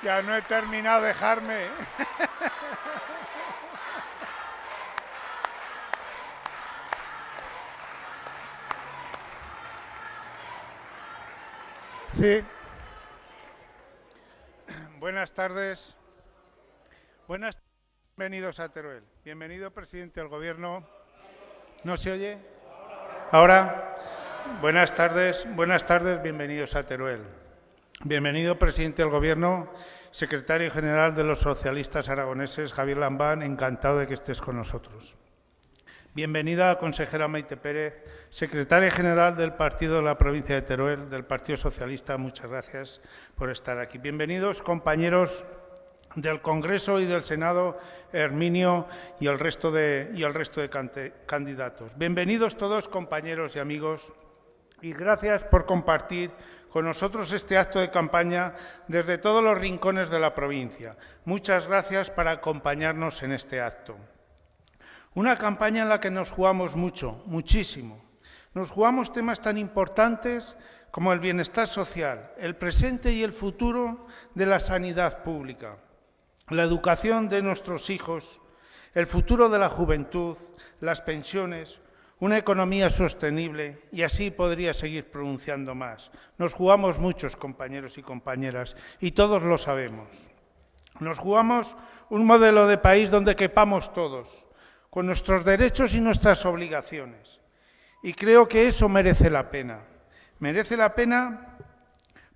Ya no he terminado, dejarme. Sí. Buenas tardes. Bienvenidos a Teruel. Bienvenido, presidente del Gobierno. ¿No se oye? ¿Ahora? Buenas tardes, bienvenidos a Teruel. Bienvenido, presidente del Gobierno, secretario general de los socialistas aragoneses, Javier Lambán, encantado de que estés con nosotros. Bienvenida, consejera Maite Pérez, secretaria general del Partido de la provincia de Teruel, del Partido Socialista, muchas gracias por estar aquí. Bienvenidos, compañeros del Congreso y del Senado, Herminio y el resto de candidatos. Bienvenidos todos, compañeros y amigos, y gracias por compartir con nosotros este acto de campaña desde todos los rincones de la provincia. Muchas gracias por acompañarnos en este acto. Una campaña en la que nos jugamos mucho, muchísimo. Nos jugamos temas tan importantes como el bienestar social, el presente y el futuro de la sanidad pública, la educación de nuestros hijos, el futuro de la juventud, las pensiones, una economía sostenible, y así podría seguir pronunciando más. Nos jugamos muchos, compañeros y compañeras, y todos lo sabemos. Nos jugamos un modelo de país donde quepamos todos, con nuestros derechos y nuestras obligaciones. Y creo que eso merece la pena. Merece la pena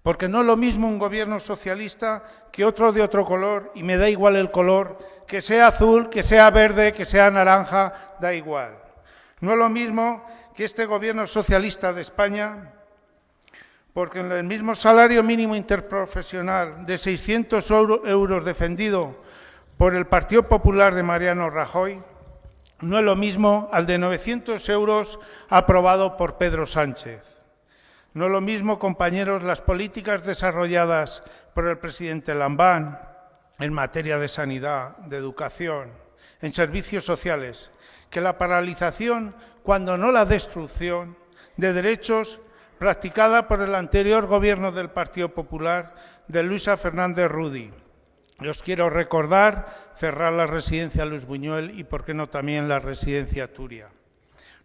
porque no es lo mismo un gobierno socialista que otro de otro color, y me da igual el color, que sea azul, que sea verde, que sea naranja, da igual. No es lo mismo que este gobierno socialista de España, porque en el mismo salario mínimo interprofesional de 600 euros defendido por el Partido Popular de Mariano Rajoy, no es lo mismo al de 900 euros aprobado por Pedro Sánchez. No es lo mismo, compañeros, las políticas desarrolladas por el presidente Lambán en materia de sanidad, de educación, en servicios sociales, que la paralización, cuando no la destrucción, de derechos practicada por el anterior gobierno del Partido Popular de Luisa Fernández Rudy. Os quiero recordar cerrar la residencia Luis Buñuel y, por qué no, también la residencia Turia.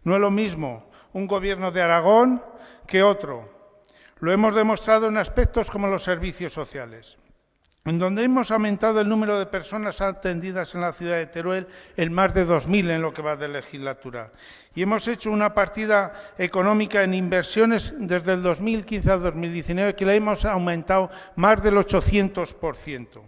No es lo mismo un gobierno de Aragón que otro. Lo hemos demostrado en aspectos como los servicios sociales, en donde hemos aumentado el número de personas atendidas en la ciudad de Teruel en más de 2.000 en lo que va de legislatura. Y hemos hecho una partida económica en inversiones desde el 2015 al 2019 que la hemos aumentado más del 800%.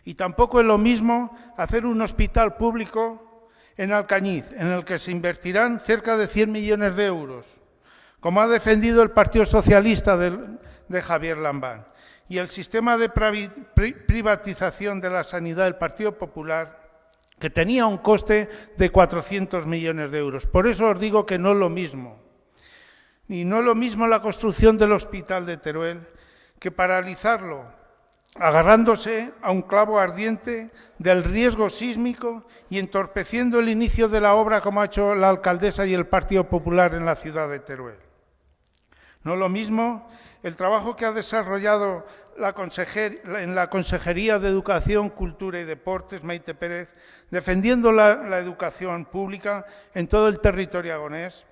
Y tampoco es lo mismo hacer un hospital público en Alcañiz, en el que se invertirán cerca de 100 millones de euros, como ha defendido el Partido Socialista de Javier Lambán, y el sistema de privatización de la sanidad del Partido Popular, que tenía un coste de 400 millones de euros. Por eso os digo que no es lo mismo. Y no es lo mismo la construcción del Hospital de Teruel que paralizarlo, agarrándose a un clavo ardiente del riesgo sísmico y entorpeciendo el inicio de la obra como ha hecho la alcaldesa y el Partido Popular en la ciudad de Teruel. No es lo mismo el trabajo que ha desarrollado en la Consejería de Educación, Cultura y Deportes, Maite Pérez, defendiendo la educación pública en todo el territorio aragonés,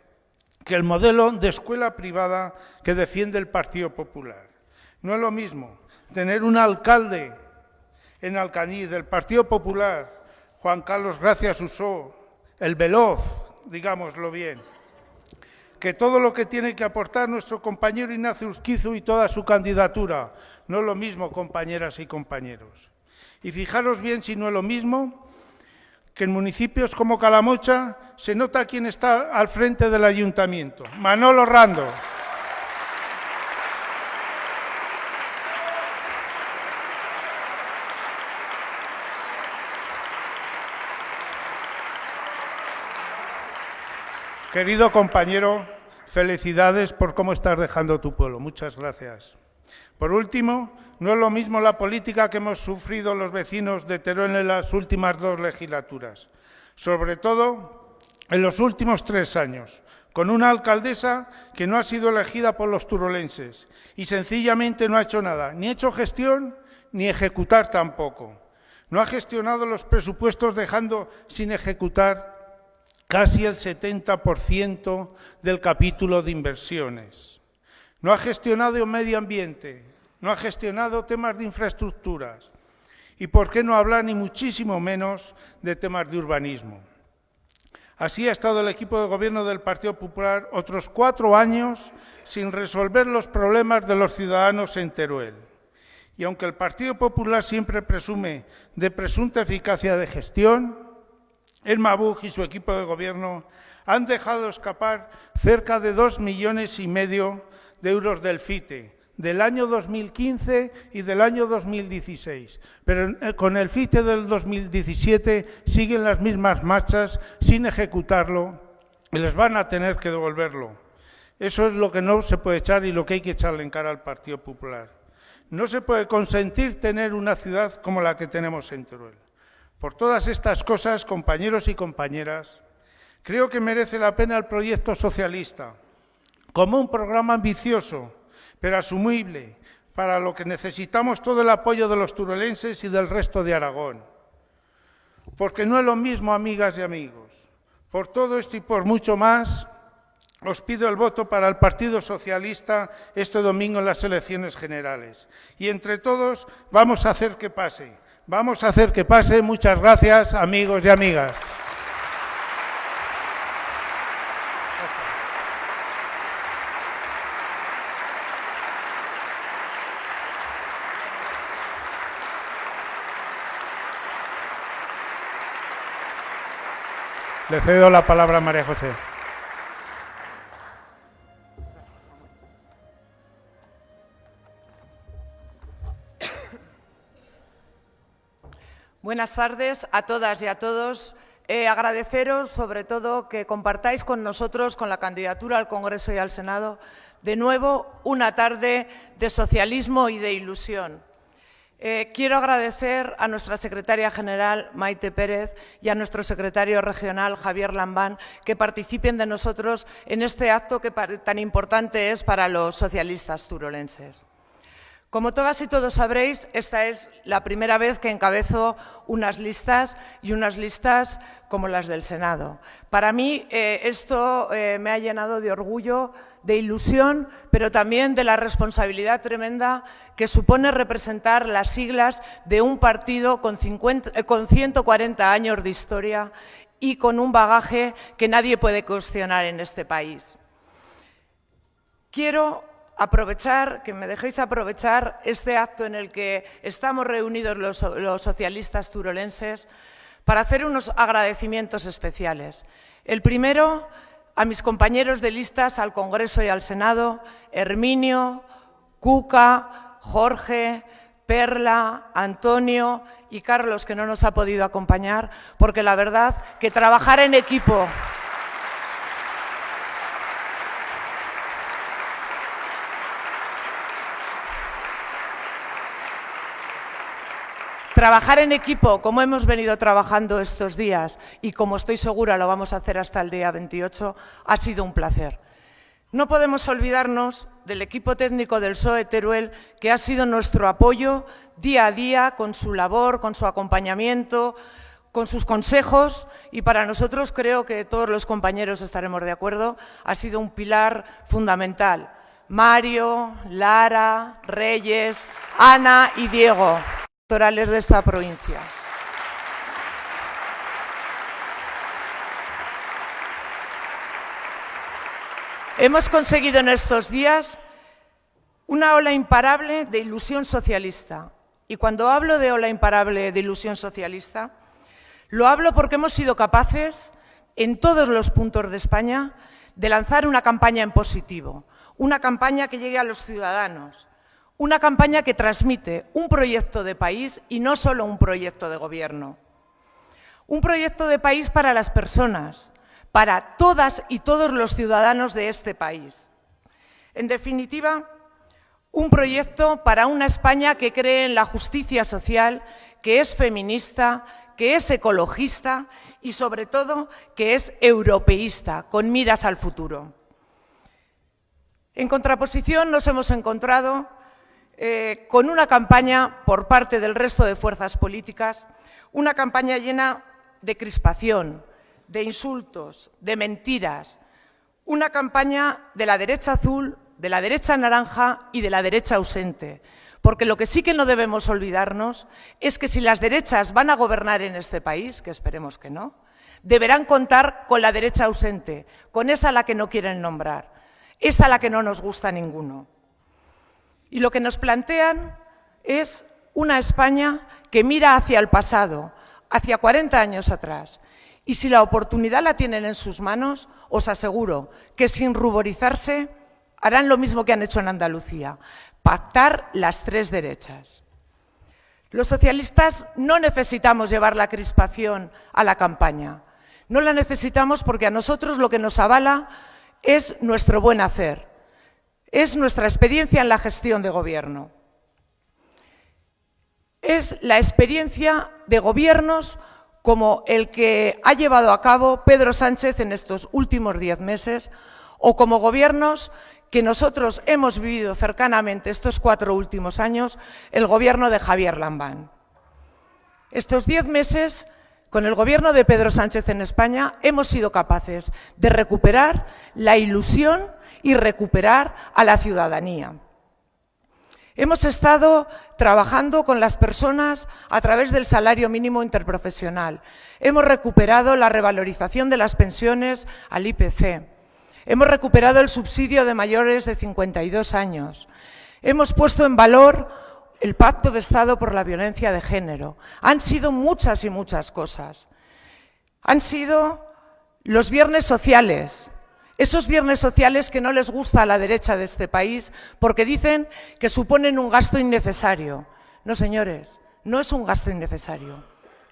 que el modelo de escuela privada que defiende el Partido Popular. No es lo mismo tener un alcalde en Alcañiz del Partido Popular, Juan Carlos Gracia Susó, el veloz, digámoslo bien, que todo lo que tiene que aportar nuestro compañero Ignacio Urquizu y toda su candidatura. No es lo mismo, compañeras y compañeros. Y fijaros bien si no es lo mismo que en municipios como Calamocha se nota quién está al frente del ayuntamiento, Manolo Rando. Querido compañero, felicidades por cómo estás dejando tu pueblo. Muchas gracias. Por último, no es lo mismo la política que hemos sufrido los vecinos de Teruel en las últimas 2 legislaturas, sobre todo en los últimos 3 años, con una alcaldesa que no ha sido elegida por los turolenses y sencillamente no ha hecho nada, ni hecho gestión ni ejecutar tampoco. No ha gestionado los presupuestos dejando sin ejecutar casi el 70% del capítulo de inversiones. No ha gestionado el medio ambiente, no ha gestionado temas de infraestructuras y, por qué no hablar, ni muchísimo menos de temas de urbanismo. Así ha estado el equipo de gobierno del Partido Popular otros 4 años sin resolver los problemas de los ciudadanos en Teruel. Y aunque el Partido Popular siempre presume de presunta eficacia de gestión, el MABUG y su equipo de gobierno han dejado escapar cerca de 2,5 millones de euros del FITE, del año 2015 y del año 2016. Pero con el FITE del 2017 siguen las mismas marchas sin ejecutarlo y les van a tener que devolverlo. Eso es lo que no se puede echar y lo que hay que echarle en cara al Partido Popular. No se puede consentir tener una ciudad como la que tenemos en Teruel. Por todas estas cosas, compañeros y compañeras, creo que merece la pena el proyecto socialista, como un programa ambicioso, pero asumible, para lo que necesitamos todo el apoyo de los turolenses y del resto de Aragón. Porque no es lo mismo, amigas y amigos. Por todo esto y por mucho más, os pido el voto para el Partido Socialista este domingo en las elecciones generales. Y entre todos vamos a hacer que pase. Vamos a hacer que pase. Muchas gracias, amigos y amigas. Le cedo la palabra a María José. Buenas tardes a todas y a todos. Agradeceros, sobre todo, que compartáis con nosotros, con la candidatura al Congreso y al Senado, de nuevo una tarde de socialismo y de ilusión. Quiero agradecer a nuestra secretaria general, Maite Pérez, y a nuestro secretario regional, Javier Lambán, que participen de nosotros en este acto que tan importante es para los socialistas turolenses. Como todas y todos sabréis, esta es la primera vez que encabezo unas listas y unas listas como las del Senado. Para mí esto me ha llenado de orgullo, de ilusión, pero también de la responsabilidad tremenda que supone representar las siglas de un partido con 140 años de historia y con un bagaje que nadie puede cuestionar en este país. Quiero aprovechar, que me dejéis aprovechar este acto en el que estamos reunidos los socialistas turolenses para hacer unos agradecimientos especiales. El primero, a mis compañeros de listas al Congreso y al Senado, Herminio, Cuca, Jorge, Perla, Antonio y Carlos, que no nos ha podido acompañar, porque la verdad que trabajar en equipo como hemos venido trabajando estos días y como estoy segura lo vamos a hacer hasta el día 28, ha sido un placer. No podemos olvidarnos del equipo técnico del PSOE Teruel, que ha sido nuestro apoyo día a día con su labor, con su acompañamiento, con sus consejos, y para nosotros, creo que todos los compañeros estaremos de acuerdo, ha sido un pilar fundamental. Mario, Lara, Reyes, Ana y Diego, electorales de esta provincia. Hemos conseguido en estos días una ola imparable de ilusión socialista. Y cuando hablo de ola imparable de ilusión socialista, lo hablo porque hemos sido capaces, en todos los puntos de España, de lanzar una campaña en positivo, una campaña que llegue a los ciudadanos, una campaña que transmite un proyecto de país y no solo un proyecto de gobierno. Un proyecto de país para las personas, para todas y todos los ciudadanos de este país. En definitiva, un proyecto para una España que cree en la justicia social, que es feminista, que es ecologista y, sobre todo, que es europeísta, con miras al futuro. En contraposición, nos hemos encontrado con una campaña por parte del resto de fuerzas políticas, una campaña llena de crispación, de insultos, de mentiras, una campaña de la derecha azul, de la derecha naranja y de la derecha ausente. Porque lo que sí que no debemos olvidarnos es que si las derechas van a gobernar en este país, que esperemos que no, deberán contar con la derecha ausente, con esa a la que no quieren nombrar, esa a la que no nos gusta ninguno. Y lo que nos plantean es una España que mira hacia el pasado, hacia 40 años atrás. Y si la oportunidad la tienen en sus manos, os aseguro que sin ruborizarse harán lo mismo que han hecho en Andalucía, pactar las tres derechas. Los socialistas no necesitamos llevar la crispación a la campaña. No la necesitamos porque a nosotros lo que nos avala es nuestro buen hacer, es nuestra experiencia en la gestión de gobierno. Es la experiencia de gobiernos como el que ha llevado a cabo Pedro Sánchez en estos últimos 10 meses o como gobiernos que nosotros hemos vivido cercanamente estos 4 últimos años, el gobierno de Javier Lambán. Estos 10 meses, con el gobierno de Pedro Sánchez en España, hemos sido capaces de recuperar la ilusión y recuperar a la ciudadanía. Hemos estado trabajando con las personas a través del salario mínimo interprofesional. Hemos recuperado la revalorización de las pensiones al IPC. Hemos recuperado el subsidio de mayores de 52 años. Hemos puesto en valor el Pacto de Estado por la Violencia de Género. Han sido muchas y muchas cosas. Han sido los viernes sociales. Esos viernes sociales que no les gusta a la derecha de este país porque dicen que suponen un gasto innecesario. No, señores, no es un gasto innecesario,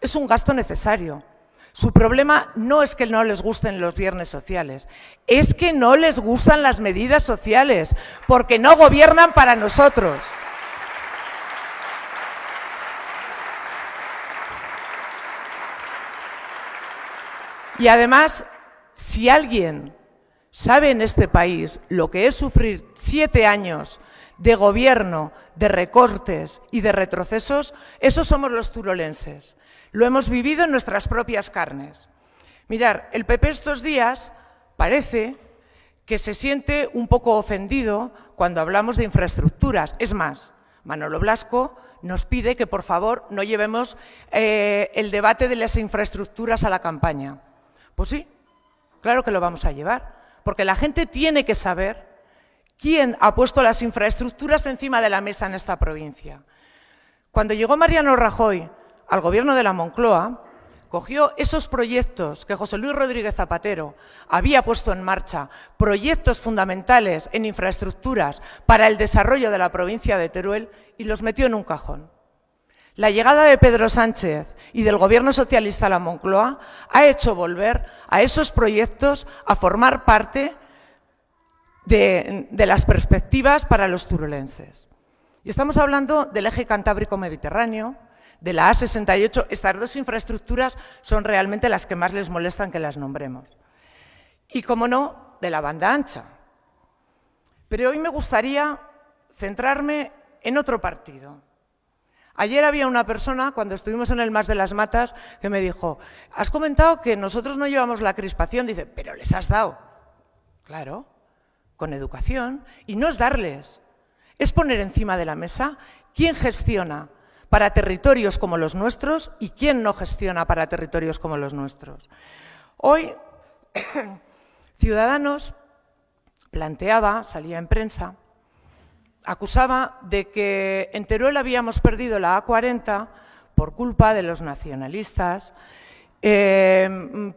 es un gasto necesario. Su problema no es que no les gusten los viernes sociales, es que no les gustan las medidas sociales, porque no gobiernan para nosotros. Y además, si alguien sabe en este país lo que es sufrir 7 años de gobierno, de recortes y de retrocesos, esos somos los turolenses. Lo hemos vivido en nuestras propias carnes. Mirar, el PP estos días parece que se siente un poco ofendido cuando hablamos de infraestructuras. Es más, Manolo Blasco nos pide que por favor no llevemos el debate de las infraestructuras a la campaña. Pues sí, claro que lo vamos a llevar. Porque la gente tiene que saber quién ha puesto las infraestructuras encima de la mesa en esta provincia. Cuando llegó Mariano Rajoy al gobierno de la Moncloa, cogió esos proyectos que José Luis Rodríguez Zapatero había puesto en marcha, proyectos fundamentales en infraestructuras para el desarrollo de la provincia de Teruel, y los metió en un cajón. La llegada de Pedro Sánchez y del gobierno socialista a la Moncloa ha hecho volver a esos proyectos a formar parte de las perspectivas para los turolenses. Y estamos hablando del eje cantábrico-mediterráneo, de la A68. Estas dos infraestructuras son realmente las que más les molestan que las nombremos. Y, como no, de la banda ancha. Pero hoy me gustaría centrarme en otro partido. Ayer había una persona, cuando estuvimos en el Mas de las Matas, que me dijo: has comentado que nosotros no llevamos la crispación. Dice, pero les has dado. Claro, con educación. Y no es darles, es poner encima de la mesa quién gestiona para territorios como los nuestros y quién no gestiona para territorios como los nuestros. Hoy, Ciudadanos planteaba, salía en prensa, acusaba de que en Teruel habíamos perdido la A40 por culpa de los nacionalistas,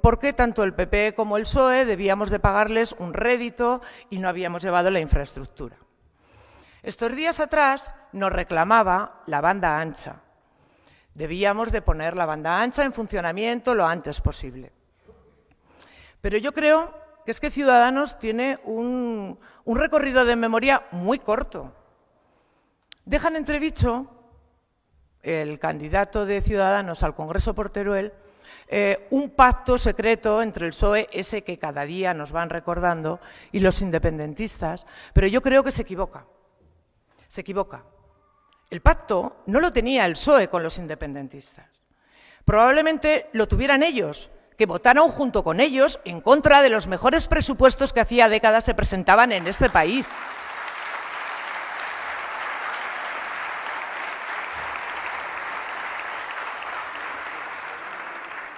porque tanto el PP como el PSOE debíamos de pagarles un rédito y no habíamos llevado la infraestructura. Estos días atrás nos reclamaba la banda ancha. Debíamos de poner la banda ancha en funcionamiento lo antes posible. Pero yo creo que es que Ciudadanos tiene un recorrido de memoria muy corto. Dejan entredicho el candidato de Ciudadanos al Congreso por Teruel un pacto secreto entre el PSOE, ese que cada día nos van recordando, y los independentistas, pero yo creo que se equivoca. Se equivoca. El pacto no lo tenía el PSOE con los independentistas. Probablemente lo tuvieran ellos, que votaron junto con ellos en contra de los mejores presupuestos que hacía décadas se presentaban en este país.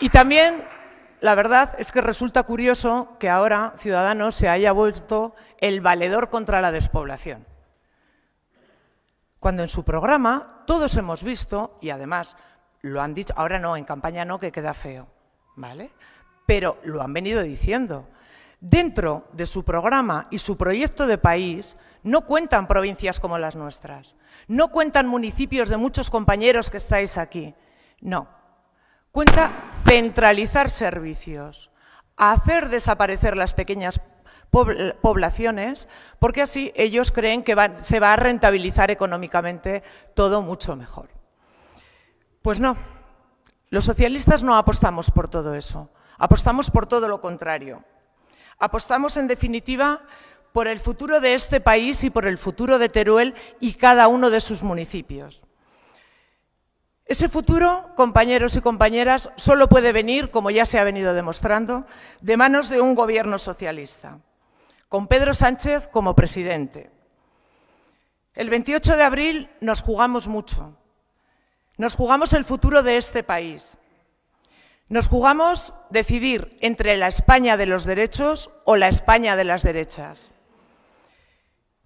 Y también, la verdad es que resulta curioso que ahora Ciudadanos se haya vuelto el valedor contra la despoblación. Cuando en su programa todos hemos visto, y además lo han dicho, ahora no, en campaña no, que queda feo, ¿vale? Pero lo han venido diciendo. Dentro de su programa y su proyecto de país no cuentan provincias como las nuestras, no cuentan municipios de muchos compañeros que estáis aquí, no. Cuenta centralizar servicios, hacer desaparecer las pequeñas poblaciones, porque así ellos creen que se va a rentabilizar económicamente todo mucho mejor. Pues no, los socialistas no apostamos por todo eso, apostamos por todo lo contrario. Apostamos, en definitiva, por el futuro de este país y por el futuro de Teruel y cada uno de sus municipios. Ese futuro, compañeros y compañeras, solo puede venir, como ya se ha venido demostrando, de manos de un gobierno socialista, con Pedro Sánchez como presidente. El 28 de abril nos jugamos mucho. Nos jugamos el futuro de este país. Nos jugamos decidir entre la España de los derechos o la España de las derechas.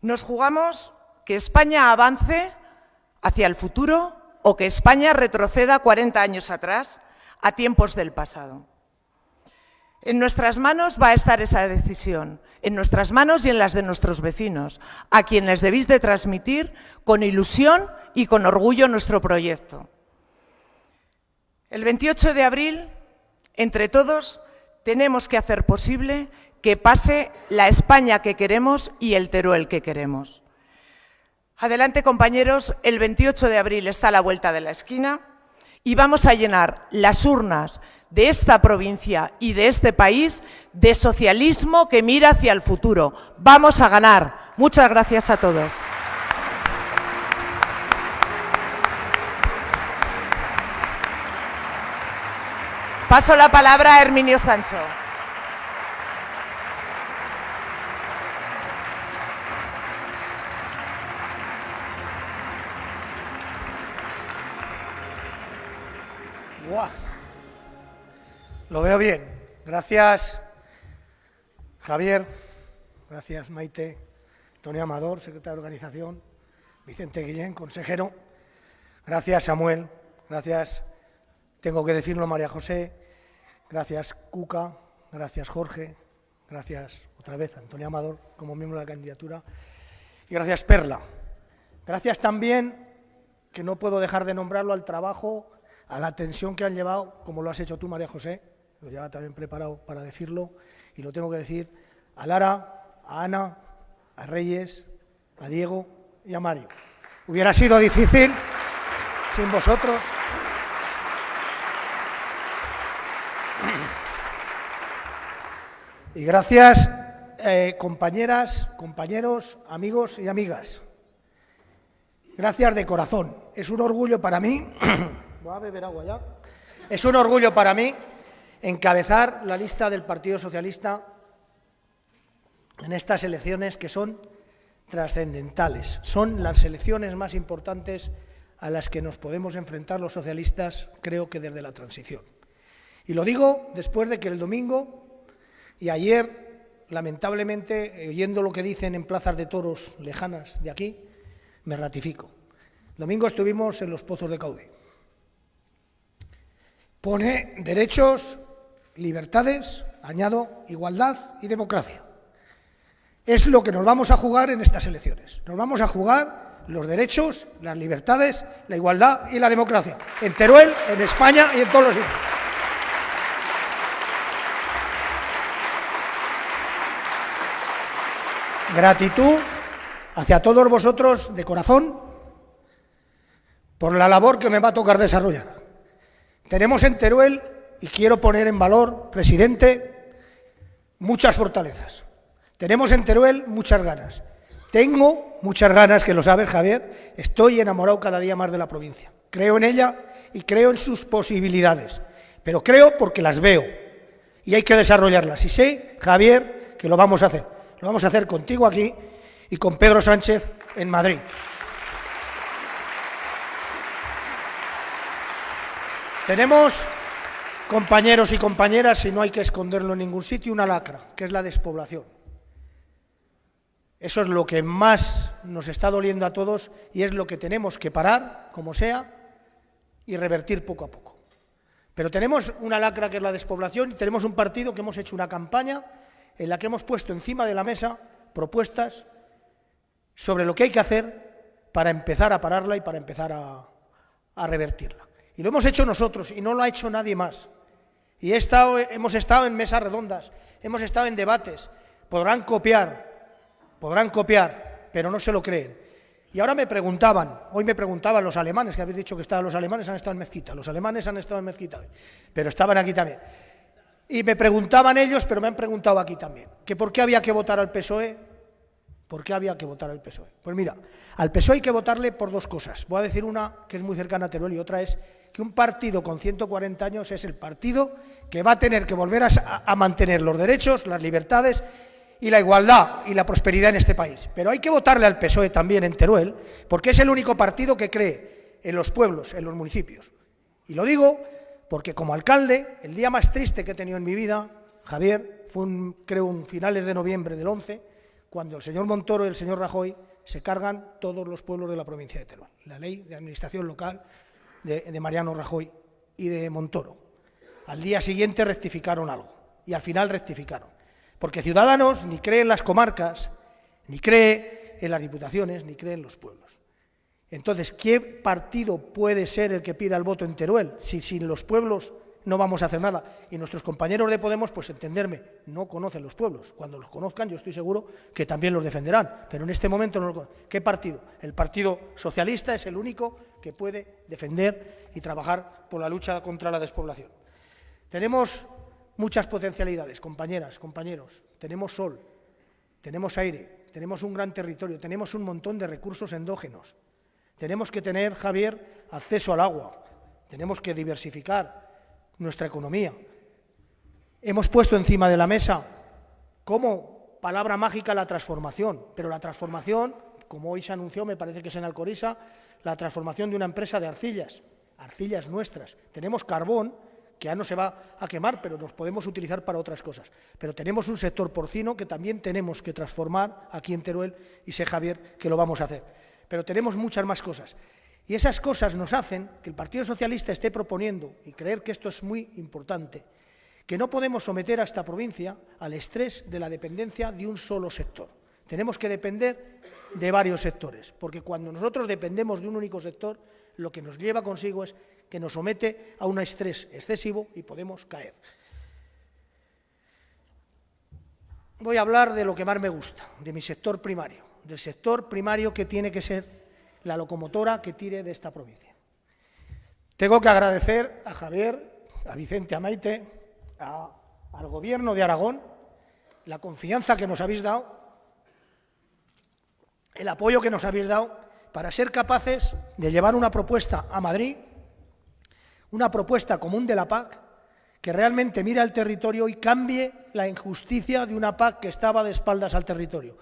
Nos jugamos que España avance hacia el futuro o que España retroceda 40 años atrás, a tiempos del pasado. En nuestras manos va a estar esa decisión, en nuestras manos y en las de nuestros vecinos, a quienes debéis de transmitir con ilusión y con orgullo nuestro proyecto. El 28 de abril, entre todos, tenemos que hacer posible que pase la España que queremos y el Teruel que queremos. Adelante, compañeros, el 28 de abril está a la vuelta de la esquina y vamos a llenar las urnas de esta provincia y de este país de socialismo que mira hacia el futuro. Vamos a ganar. Muchas gracias a todos. Paso la palabra a Herminio Sancho. ¡Buah! Lo veo bien. Gracias, Javier. Gracias, Maite. Antonio Amador, secretario de organización. Vicente Guillén, consejero. Gracias, Samuel. Gracias, tengo que decirlo, María José. Gracias, Cuca. Gracias, Jorge. Gracias, otra vez, Antonio Amador, como miembro de la candidatura. Y gracias, Perla. Gracias también, que no puedo dejar de nombrarlo, al trabajo, a la tensión que han llevado, como lo has hecho tú, María José, lo llevaba también preparado para decirlo, y lo tengo que decir, a Lara, a Ana, a Reyes, a Diego y a Mario. Hubiera sido difícil sin vosotros. Y gracias, compañeras, compañeros, amigos y amigas. Gracias de corazón. Es un orgullo para mí... Voy a beber agua ya. Es un orgullo para mí encabezar la lista del Partido Socialista en estas elecciones que son trascendentales. Son las elecciones más importantes a las que nos podemos enfrentar los socialistas, creo que desde la transición. Y lo digo después de que el domingo y ayer lamentablemente, oyendo lo que dicen en plazas de toros lejanas de aquí, me ratifico. El domingo estuvimos en los Pozos de Caude. Pone derechos, libertades, añado igualdad y democracia. Es lo que nos vamos a jugar en estas elecciones. Nos vamos a jugar los derechos, las libertades, la igualdad y la democracia. En Teruel, en España y en todos los sitios. Gratitud hacia todos vosotros de corazón por la labor que me va a tocar desarrollar. Tenemos en Teruel, y quiero poner en valor, presidente, muchas fortalezas. Tenemos en Teruel muchas ganas. Tengo muchas ganas, que lo sabes, Javier. Estoy enamorado cada día más de la provincia. Creo en ella y creo en sus posibilidades. Pero creo porque las veo y hay que desarrollarlas. Y sé, Javier, que lo vamos a hacer. Lo vamos a hacer contigo aquí y con Pedro Sánchez en Madrid. Tenemos, compañeros y compañeras, y no hay que esconderlo en ningún sitio, una lacra, que es la despoblación. Eso es lo que más nos está doliendo a todos y es lo que tenemos que parar, como sea, y revertir poco a poco. Pero tenemos una lacra que es la despoblación y tenemos un partido que hemos hecho una campaña en la que hemos puesto encima de la mesa propuestas sobre lo que hay que hacer para empezar a pararla y para empezar a revertirla. Y lo hemos hecho nosotros y no lo ha hecho nadie más. Y hemos estado en mesas redondas, hemos estado en debates, podrán copiar, pero no se lo creen. Y ahora hoy me preguntaban los alemanes, que habéis dicho que los alemanes han estado en Mezquita, los alemanes han estado en Mezquita, pero estaban aquí también. Y me preguntaban ellos, pero me han preguntado aquí también, que por qué había que votar al PSOE. ¿Por qué había que votar al PSOE? Pues mira, al PSOE hay que votarle por dos cosas. Voy a decir una que es muy cercana a Teruel y otra es que un partido con 140 años es el partido que va a tener que volver a mantener los derechos, las libertades y la igualdad y la prosperidad en este país. Pero hay que votarle al PSOE también en Teruel, porque es el único partido que cree en los pueblos, en los municipios. Y lo digo porque como alcalde, el día más triste que he tenido en mi vida, Javier, fue creo finales de noviembre del 11, cuando el señor Montoro y el señor Rajoy se cargan todos los pueblos de la provincia de Teruel. La ley de administración local de Mariano Rajoy y de Montoro. Al día siguiente rectificaron algo y al final rectificaron. Porque Ciudadanos ni cree en las comarcas, ni cree en las diputaciones, ni cree en los pueblos. Entonces, ¿qué partido puede ser el que pida el voto en Teruel si sin los pueblos no vamos a hacer nada? Y nuestros compañeros de Podemos, pues entenderme, no conocen los pueblos. Cuando los conozcan, yo estoy seguro que también los defenderán, pero en este momento no los conocen. ¿Qué partido? El Partido Socialista es el único que puede defender y trabajar por la lucha contra la despoblación. Tenemos muchas potencialidades, compañeras, compañeros. Tenemos sol, tenemos aire, tenemos un gran territorio, tenemos un montón de recursos endógenos. Tenemos que tener, Javier, acceso al agua. Tenemos que diversificar nuestra economía. Hemos puesto encima de la mesa como palabra mágica la transformación, pero la transformación, como hoy se anunció, me parece que es en Alcoriza, la transformación de una empresa de arcillas nuestras. Tenemos carbón, que ya no se va a quemar, pero nos podemos utilizar para otras cosas. Pero tenemos un sector porcino que también tenemos que transformar aquí en Teruel y sé, Javier, que lo vamos a hacer. Pero tenemos muchas más cosas. Y esas cosas nos hacen que el Partido Socialista esté proponiendo, y creer que esto es muy importante, que no podemos someter a esta provincia al estrés de la dependencia de un solo sector. Tenemos que depender de varios sectores, porque cuando nosotros dependemos de un único sector, lo que nos lleva consigo es que nos somete a un estrés excesivo y podemos caer. Voy a hablar de lo que más me gusta, de mi sector primario, del sector primario que tiene que ser la locomotora que tire de esta provincia. Tengo que agradecer a Javier, a Vicente, a Maite, al Gobierno de Aragón, la confianza que nos habéis dado, el apoyo que nos habéis dado para ser capaces de llevar una propuesta a Madrid, una propuesta común de la PAC, que realmente mire al territorio y cambie la injusticia de una PAC que estaba de espaldas al territorio.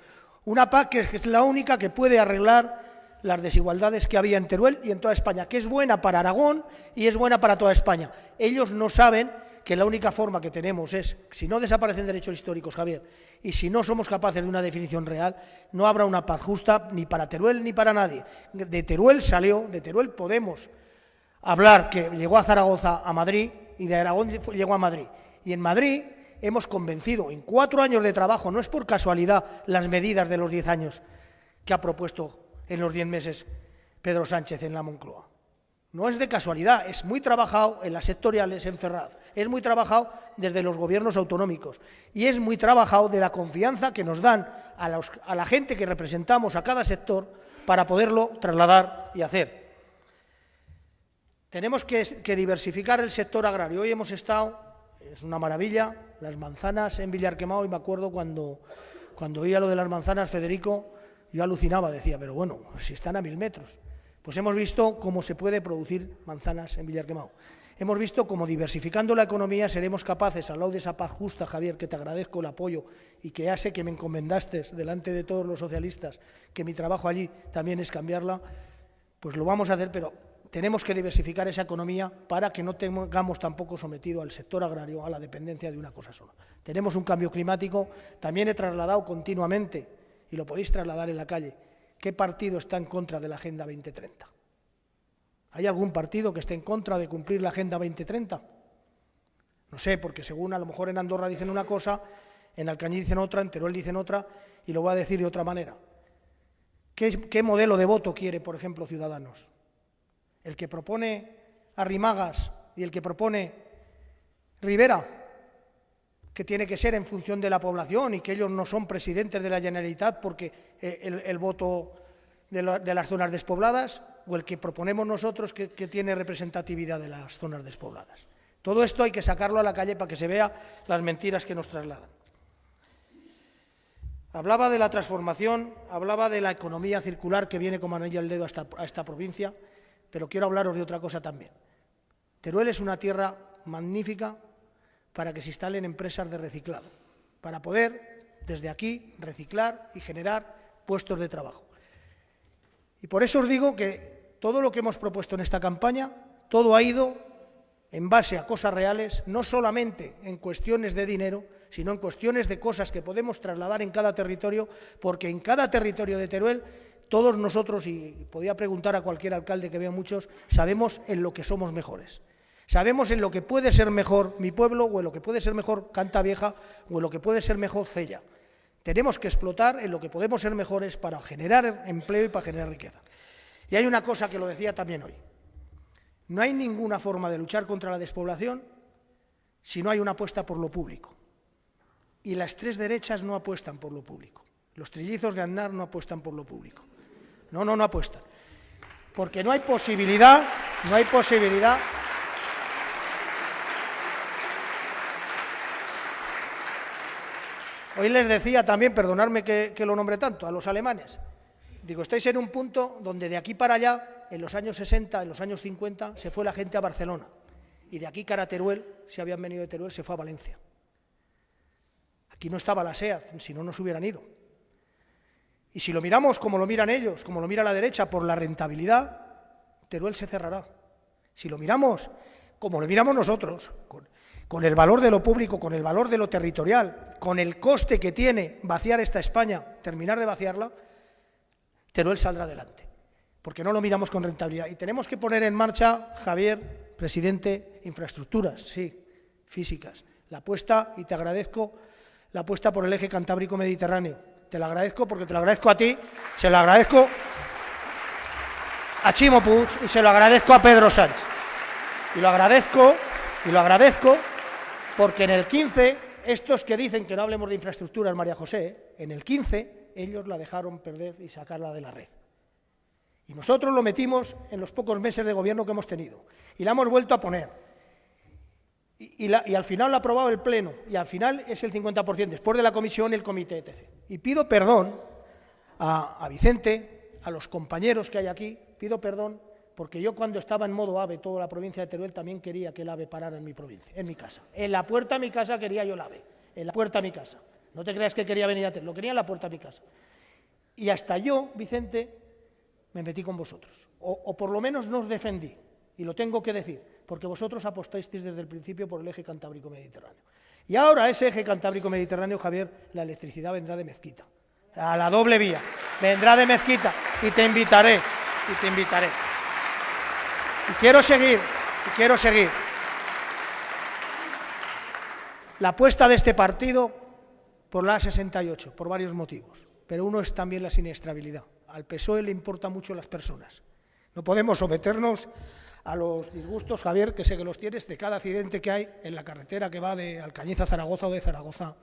Una PAC que es la única que puede arreglar las desigualdades que había en Teruel y en toda España, que es buena para Aragón y es buena para toda España. Ellos no saben que la única forma que tenemos es, si no desaparecen derechos históricos, Javier, y si no somos capaces de una definición real, no habrá una paz justa ni para Teruel ni para nadie. De Teruel podemos hablar que llegó a Zaragoza a Madrid y de Aragón llegó a Madrid. Y en Madrid hemos convencido, en 4 años de trabajo, no es por casualidad las medidas de los 10 años que ha propuesto en los 10 meses Pedro Sánchez en la Moncloa. No es de casualidad, es muy trabajado en las sectoriales, en Ferraz, es muy trabajado desde los gobiernos autonómicos y es muy trabajado de la confianza que nos dan a la gente que representamos a cada sector para poderlo trasladar y hacer. Tenemos que diversificar el sector agrario. Hoy hemos estado, es una maravilla, las manzanas en Villarquemao, y me acuerdo cuando oía lo de las manzanas, Federico, yo alucinaba, decía, pero bueno, si están a 1000 metros. Pues hemos visto cómo se puede producir manzanas en Villarquemao. Hemos visto cómo diversificando la economía seremos capaces, al lado de esa paz justa, Javier, que te agradezco el apoyo y que ya sé que me encomendaste delante de todos los socialistas, que mi trabajo allí también es cambiarla, pues lo vamos a hacer, pero tenemos que diversificar esa economía para que no tengamos tampoco sometido al sector agrario a la dependencia de una cosa sola. Tenemos un cambio climático, también he trasladado continuamente, y lo podéis trasladar en la calle, ¿qué partido está en contra de la Agenda 2030? ¿Hay algún partido que esté en contra de cumplir la Agenda 2030? No sé, porque según a lo mejor en Andorra dicen una cosa, en Alcañiz dicen otra, en Teruel dicen otra, y lo voy a decir de otra manera. ¿Qué modelo de voto quiere, por ejemplo, Ciudadanos? ¿El que propone Arrimagas y el que propone Rivera, que tiene que ser en función de la población y que ellos no son presidentes de la Generalitat porque el voto de las zonas despobladas, o el que proponemos nosotros que tiene representatividad de las zonas despobladas? Todo esto hay que sacarlo a la calle para que se vea las mentiras que nos trasladan. Hablaba de la transformación, hablaba de la economía circular que viene como anillo al dedo a esta provincia, pero quiero hablaros de otra cosa también. Teruel es una tierra magnífica para que se instalen empresas de reciclado, para poder, desde aquí, reciclar y generar puestos de trabajo. Y por eso os digo que todo lo que hemos propuesto en esta campaña, todo ha ido en base a cosas reales, no solamente en cuestiones de dinero, sino en cuestiones de cosas que podemos trasladar en cada territorio, porque en cada territorio de Teruel, todos nosotros, y podía preguntar a cualquier alcalde que veo muchos, sabemos en lo que somos mejores. Sabemos en lo que puede ser mejor mi pueblo, o en lo que puede ser mejor Cantavieja, o en lo que puede ser mejor Cella. Tenemos que explotar en lo que podemos ser mejores para generar empleo y para generar riqueza. Y hay una cosa que lo decía también hoy. No hay ninguna forma de luchar contra la despoblación si no hay una apuesta por lo público. Y las tres derechas no apuestan por lo público. Los trillizos de Aznar no apuestan por lo público. No apuestan. Porque no hay posibilidad. Hoy les decía también, perdonadme que lo nombre tanto, a los alemanes. Digo, estáis en un punto donde de aquí para allá, en los años 60, en los años 50, se fue la gente a Barcelona. Y de aquí cara a Teruel, si habían venido de Teruel, se fue a Valencia. Aquí no estaba la SEAT, si no nos hubieran ido. Y si lo miramos como lo miran ellos, como lo mira la derecha, por la rentabilidad, Teruel se cerrará. Si lo miramos como lo miramos nosotros, con el valor de lo público, con el valor de lo territorial, con el coste que tiene vaciar esta España, terminar de vaciarla, Teruel saldrá adelante, porque no lo miramos con rentabilidad. Y tenemos que poner en marcha, Javier, presidente, infraestructuras, sí, físicas. La apuesta, y te agradezco, la apuesta por el eje Cantábrico-Mediterráneo. Te lo agradezco porque te lo agradezco a ti, se lo agradezco a Chimo Puig y se lo agradezco a Pedro Sánchez. Y lo agradezco porque en el 15, estos que dicen que no hablemos de infraestructuras, María José, en el 15 ellos la dejaron perder y sacarla de la red. Y nosotros lo metimos en los pocos meses de gobierno que hemos tenido. Y la hemos vuelto a poner. Y al final lo ha aprobado el Pleno. Y al final es el 50%, después de la comisión, el comité, etc. Y pido perdón a Vicente, a los compañeros que hay aquí, pido perdón, porque yo cuando estaba en modo AVE, toda la provincia de Teruel, también quería que el AVE parara en mi provincia, en mi casa. En la puerta de mi casa quería yo el AVE, en la puerta de mi casa. No te creas que quería venir a Teruel, lo quería en la puerta de mi casa. Y hasta yo, Vicente, me metí con vosotros. O por lo menos no os defendí, y lo tengo que decir, porque vosotros apostasteis desde el principio por el eje cantábrico-mediterráneo. Y ahora ese eje cantábrico-mediterráneo, Javier, la electricidad vendrá de Mezquita, a la doble vía, vendrá de Mezquita y te invitaré, Y quiero seguir. La apuesta de este partido por la A68, por varios motivos, pero uno es también la siniestrabilidad. Al PSOE le importan mucho las personas. No podemos someternos a los disgustos, Javier, que sé que los tienes, de cada accidente que hay en la carretera que va de Alcañiz a Zaragoza o de Zaragoza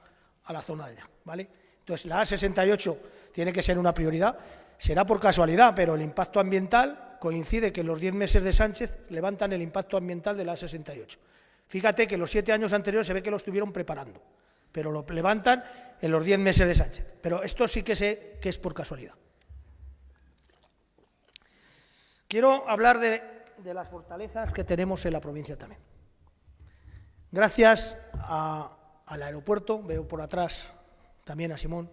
a la zona de allá, ¿vale? Entonces, la A68 tiene que ser una prioridad, será por casualidad, pero el impacto ambiental coincide que los 10 meses de Sánchez levantan el impacto ambiental de la A68. Fíjate que los 7 años anteriores se ve que lo estuvieron preparando, pero lo levantan en los 10 meses de Sánchez. Pero esto sí que sé que es por casualidad. Quiero hablar de las fortalezas que tenemos en la provincia también. Gracias al aeropuerto, veo por atrás también a Simón,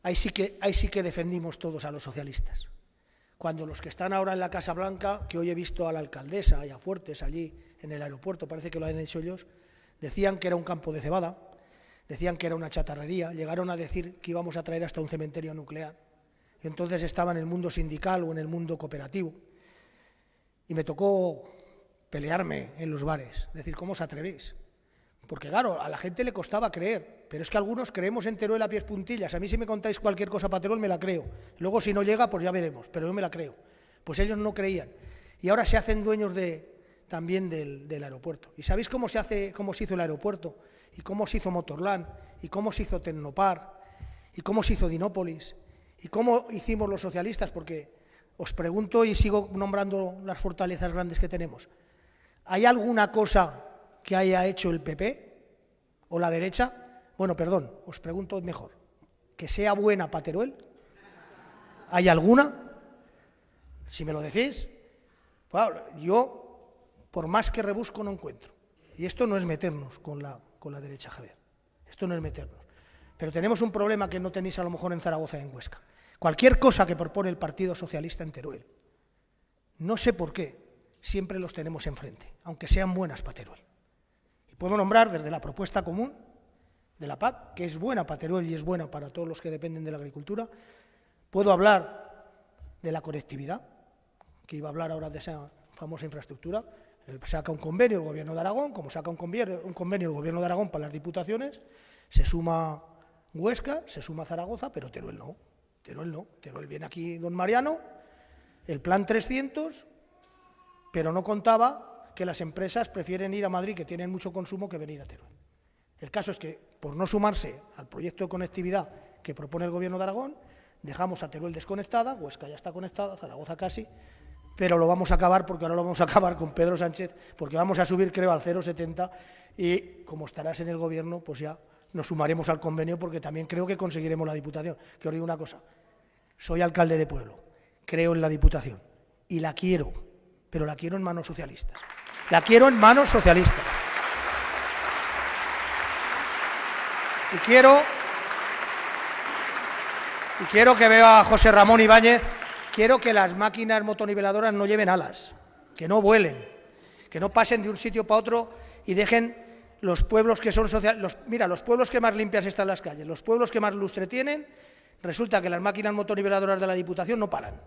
ahí sí que defendimos todos a los socialistas. Cuando los que están ahora en la Casa Blanca, que hoy he visto a la alcaldesa y a Fuertes allí en el aeropuerto, parece que lo han hecho ellos, decían que era un campo de cebada, decían que era una chatarrería, llegaron a decir que íbamos a traer hasta un cementerio nuclear. Y entonces estaba en el mundo sindical o en el mundo cooperativo. Y me tocó pelearme en los bares, decir, ¿cómo os atrevéis? Porque claro, a la gente le costaba creer, pero es que algunos creemos en Teruel a pies puntillas. A mí si me contáis cualquier cosa para Teruel me la creo. Luego si no llega, pues ya veremos, pero yo me la creo. Pues ellos no creían. Y ahora se hacen dueños también del aeropuerto. ¿Y sabéis cómo se hizo el aeropuerto? ¿Y cómo se hizo Motorland? ¿Y cómo se hizo Tecnopar? ¿Y cómo se hizo Dinópolis? ¿Y cómo hicimos los socialistas? Porque os pregunto y sigo nombrando las fortalezas grandes que tenemos. ¿Hay alguna cosa que haya hecho el PP o la derecha? Bueno, perdón, os pregunto mejor. ¿Que sea buena para Teruel? ¿Hay alguna? Si me lo decís, bueno, yo, por más que rebusco, no encuentro. Y esto no es meternos con la derecha, Javier. Esto no es meternos. Pero tenemos un problema que no tenéis a lo mejor en Zaragoza y en Huesca. Cualquier cosa que propone el Partido Socialista en Teruel, no sé por qué, siempre los tenemos enfrente, aunque sean buenas para Teruel. Y puedo nombrar desde la propuesta común de la PAC, que es buena para Teruel y es buena para todos los que dependen de la agricultura. Puedo hablar de la conectividad, que iba a hablar ahora de esa famosa infraestructura. Saca un convenio el Gobierno de Aragón, como saca un convenio el Gobierno de Aragón para las diputaciones, se suma Huesca, se suma Zaragoza, pero Teruel no. Teruel viene aquí don Mariano, el plan 300, pero no contaba que las empresas prefieren ir a Madrid, que tienen mucho consumo, que venir a Teruel. El caso es que, por no sumarse al proyecto de conectividad que propone el Gobierno de Aragón, dejamos a Teruel desconectada, Huesca ya está conectada, Zaragoza casi, pero lo vamos a acabar, porque ahora lo vamos a acabar con Pedro Sánchez, porque vamos a subir, creo, al 0,70 y, como estarás en el Gobierno, pues ya nos sumaremos al convenio, porque también creo que conseguiremos la Diputación. Que os digo una cosa, soy alcalde de pueblo, creo en la Diputación y la quiero, pero la quiero en manos socialistas. La quiero en manos socialistas. Y quiero que vea a José Ramón Ibáñez, quiero que las máquinas motoniveladoras no lleven alas, que no vuelen, que no pasen de un sitio para otro y dejen los pueblos que son sociales. Mira, los pueblos que más limpias están las calles, los pueblos que más lustre tienen, resulta que las máquinas motoniveladoras de la Diputación no paran.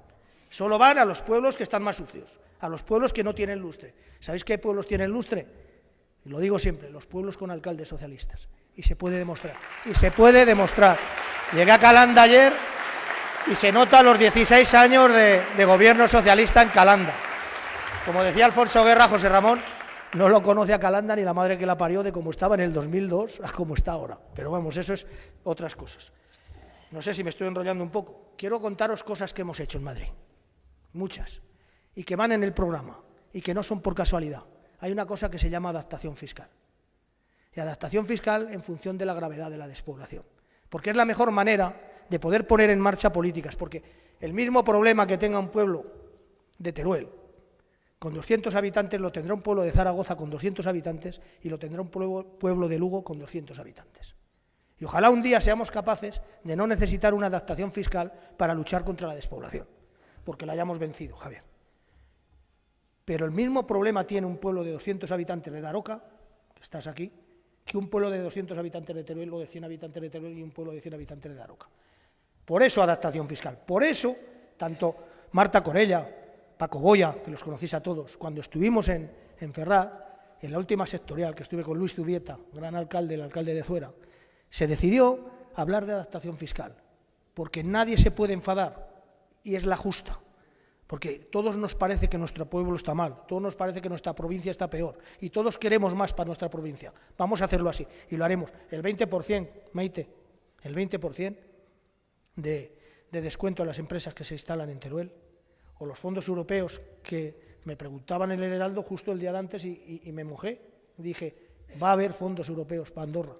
Solo van a los pueblos que están más sucios, a los pueblos que no tienen lustre. ¿Sabéis qué pueblos tienen lustre? Y lo digo siempre, los pueblos con alcaldes socialistas. Y se puede demostrar. Y se puede demostrar. Llegué a Calanda ayer y se nota los 16 años de gobierno socialista en Calanda. Como decía Alfonso Guerra, José Ramón no lo conoce a Calanda ni la madre que la parió, de cómo estaba en el 2002 a cómo está ahora. Pero vamos, eso es otras cosas. No sé si me estoy enrollando un poco. Quiero contaros cosas que hemos hecho en Madrid. Muchas. Y que van en el programa. Y que no son por casualidad. Hay una cosa que se llama adaptación fiscal. Y adaptación fiscal en función de la gravedad de la despoblación. Porque es la mejor manera de poder poner en marcha políticas. Porque el mismo problema que tenga un pueblo de Teruel con 200 habitantes lo tendrá un pueblo de Zaragoza con 200 habitantes y lo tendrá un pueblo de Lugo con 200 habitantes. Y ojalá un día seamos capaces de no necesitar una adaptación fiscal para luchar contra la despoblación. Porque la hayamos vencido, Javier. Pero el mismo problema tiene un pueblo de 200 habitantes de Daroca, que estás aquí, que un pueblo de 200 habitantes de Teruel o de 100 habitantes de Teruel y un pueblo de 100 habitantes de Daroca. Por eso adaptación fiscal. Por eso, tanto Marta Corella, Paco Boya, que los conocéis a todos, cuando estuvimos en Ferraz, en la última sectorial, que estuve con Luis Zubieta, gran alcalde, el alcalde de Zuera, se decidió hablar de adaptación fiscal, porque nadie se puede enfadar, y es la justa. Porque todos nos parece que nuestro pueblo está mal, todos nos parece que nuestra provincia está peor, y todos queremos más para nuestra provincia. Vamos a hacerlo así, y lo haremos. El 20%, Maite, el 20% de descuento a las empresas que se instalan en Teruel, o los fondos europeos que me preguntaban en el Heraldo justo el día de antes y me mojé. Dije, va a haber fondos europeos para Andorra,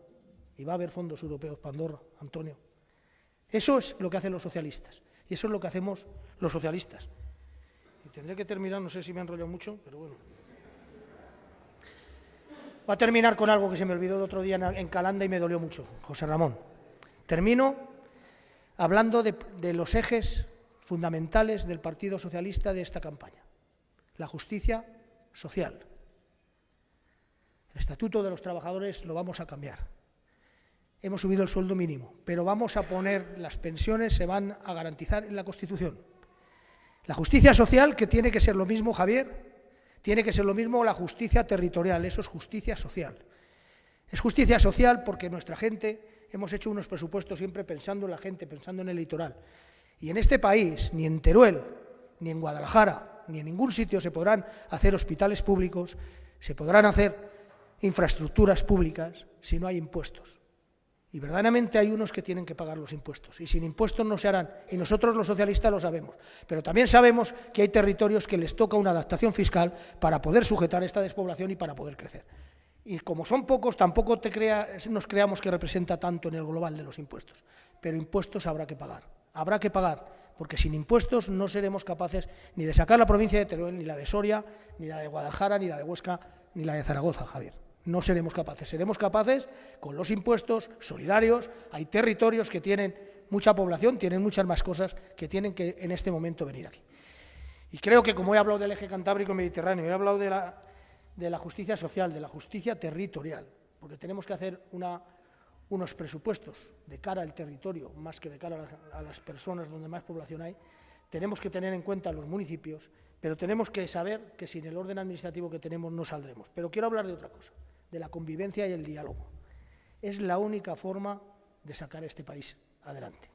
y va a haber fondos europeos para Andorra, Antonio. Eso es lo que hacen los socialistas, y eso es lo que hacemos los socialistas. Y tendré que terminar, no sé si me he enrollado mucho, pero bueno. Va a terminar con algo que se me olvidó el otro día en Calanda y me dolió mucho, José Ramón. Termino hablando de los ejes fundamentales del Partido Socialista de esta campaña. La justicia social. El Estatuto de los Trabajadores lo vamos a cambiar. Hemos subido el sueldo mínimo, pero vamos a poner, las pensiones se van a garantizar en la Constitución. La justicia social, que tiene que ser lo mismo, Javier, tiene que ser lo mismo la justicia territorial, eso es justicia social. Es justicia social porque nuestra gente, hemos hecho unos presupuestos siempre pensando en la gente, pensando en el litoral. Y en este país, ni en Teruel, ni en Guadalajara, ni en ningún sitio se podrán hacer hospitales públicos, se podrán hacer infraestructuras públicas si no hay impuestos. Y verdaderamente hay unos que tienen que pagar los impuestos, y sin impuestos no se harán, y nosotros los socialistas lo sabemos. Pero también sabemos que hay territorios que les toca una adaptación fiscal para poder sujetar esta despoblación y para poder crecer. Y como son pocos, tampoco nos creamos que representa tanto en el global de los impuestos. Pero impuestos habrá que pagar, porque sin impuestos no seremos capaces ni de sacar la provincia de Teruel, ni la de Soria, ni la de Guadalajara, ni la de Huesca, ni la de Zaragoza, Javier. No seremos capaces con los impuestos solidarios. Hay territorios que tienen mucha población, tienen muchas más cosas que tienen que en este momento venir aquí. Y creo que como he hablado del eje cantábrico mediterráneo, he hablado de la justicia social, de la justicia territorial, porque tenemos que hacer unos presupuestos de cara al territorio, más que de cara a las personas donde más población hay. Tenemos que tener en cuenta los municipios, pero tenemos que saber que sin el orden administrativo que tenemos no saldremos. Pero quiero hablar de otra cosa, de la convivencia y el diálogo. Es la única forma de sacar este país adelante.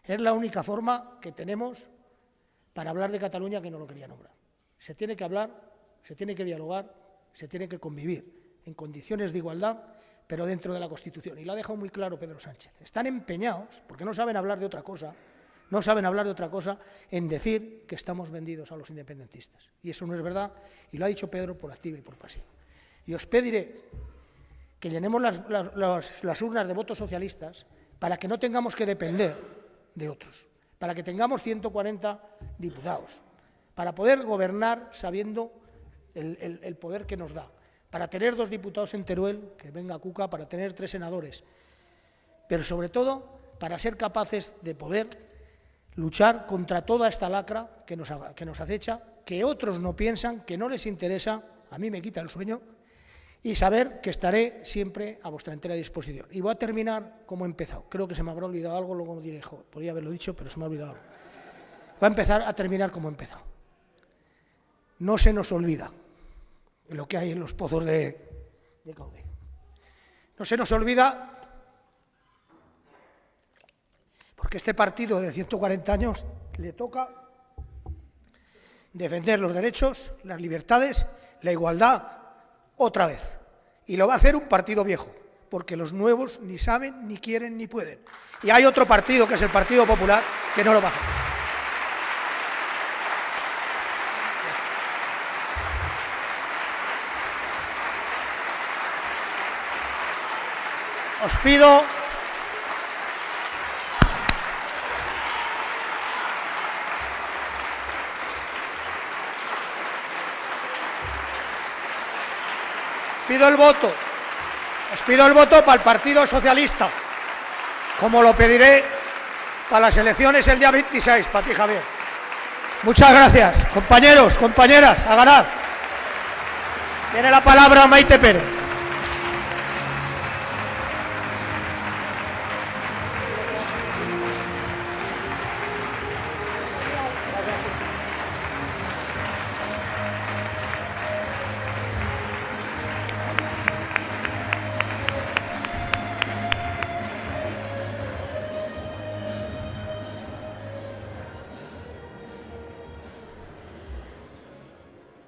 Es la única forma que tenemos para hablar de Cataluña, que no lo quería nombrar. Se tiene que hablar, se tiene que dialogar, se tiene que convivir en condiciones de igualdad, pero dentro de la Constitución. Y lo ha dejado muy claro Pedro Sánchez. Están empeñados, porque no saben hablar de otra cosa, en decir que estamos vendidos a los independentistas. Y eso no es verdad, y lo ha dicho Pedro por activa y por pasiva. Y os pediré que llenemos las urnas de votos socialistas para que no tengamos que depender de otros, para que tengamos 140 diputados, para poder gobernar sabiendo el poder que nos da, para tener 2 diputados en Teruel, que venga Cuca, para tener 3 senadores, pero sobre todo para ser capaces de poder luchar contra toda esta lacra que nos acecha, que otros no piensan, que no les interesa, a mí me quita el sueño, y saber que estaré siempre a vuestra entera disposición. Y voy a terminar como he empezado. Creo que se me habrá olvidado algo, luego diré, podría haberlo dicho, pero se me ha olvidado algo. Voy a terminar como he empezado. No se nos olvida lo que hay en los pozos de Caude. No se nos olvida, porque este partido de 140 años le toca defender los derechos, las libertades, la igualdad otra vez. Y lo va a hacer un partido viejo, porque los nuevos ni saben, ni quieren, ni pueden. Y hay otro partido, que es el Partido Popular, que no lo va a hacer. Os pido os pido el voto para el Partido Socialista, como lo pediré para las elecciones el día 26, para ti, Javier. Muchas gracias, compañeros, compañeras, a ganar. Tiene la palabra Maite Pérez.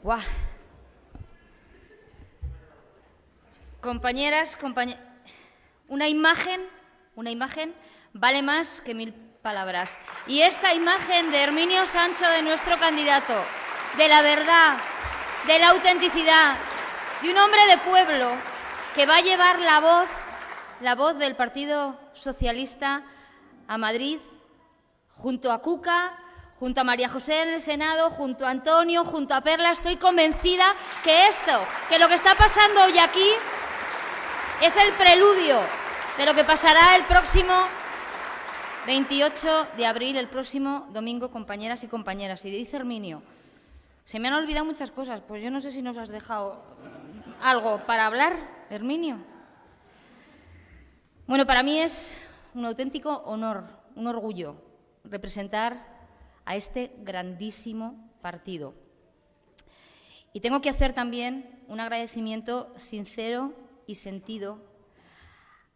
Guau. Compañeras, una imagen vale más que 1000 palabras. Y esta imagen de Herminio Sancho, de nuestro candidato, de la verdad, de la autenticidad, de un hombre de pueblo que va a llevar la voz del Partido Socialista a Madrid, junto a Cuca, junto a María José en el Senado, junto a Antonio, junto a Perla. Estoy convencida que lo que está pasando hoy aquí es el preludio de lo que pasará el próximo 28 de abril, el próximo domingo, compañeras y compañeras. Y dice Herminio, se me han olvidado muchas cosas. Pues yo no sé si nos has dejado algo para hablar, Herminio. Bueno, para mí es un auténtico honor, un orgullo, representar a este grandísimo partido. Y tengo que hacer también un agradecimiento sincero y sentido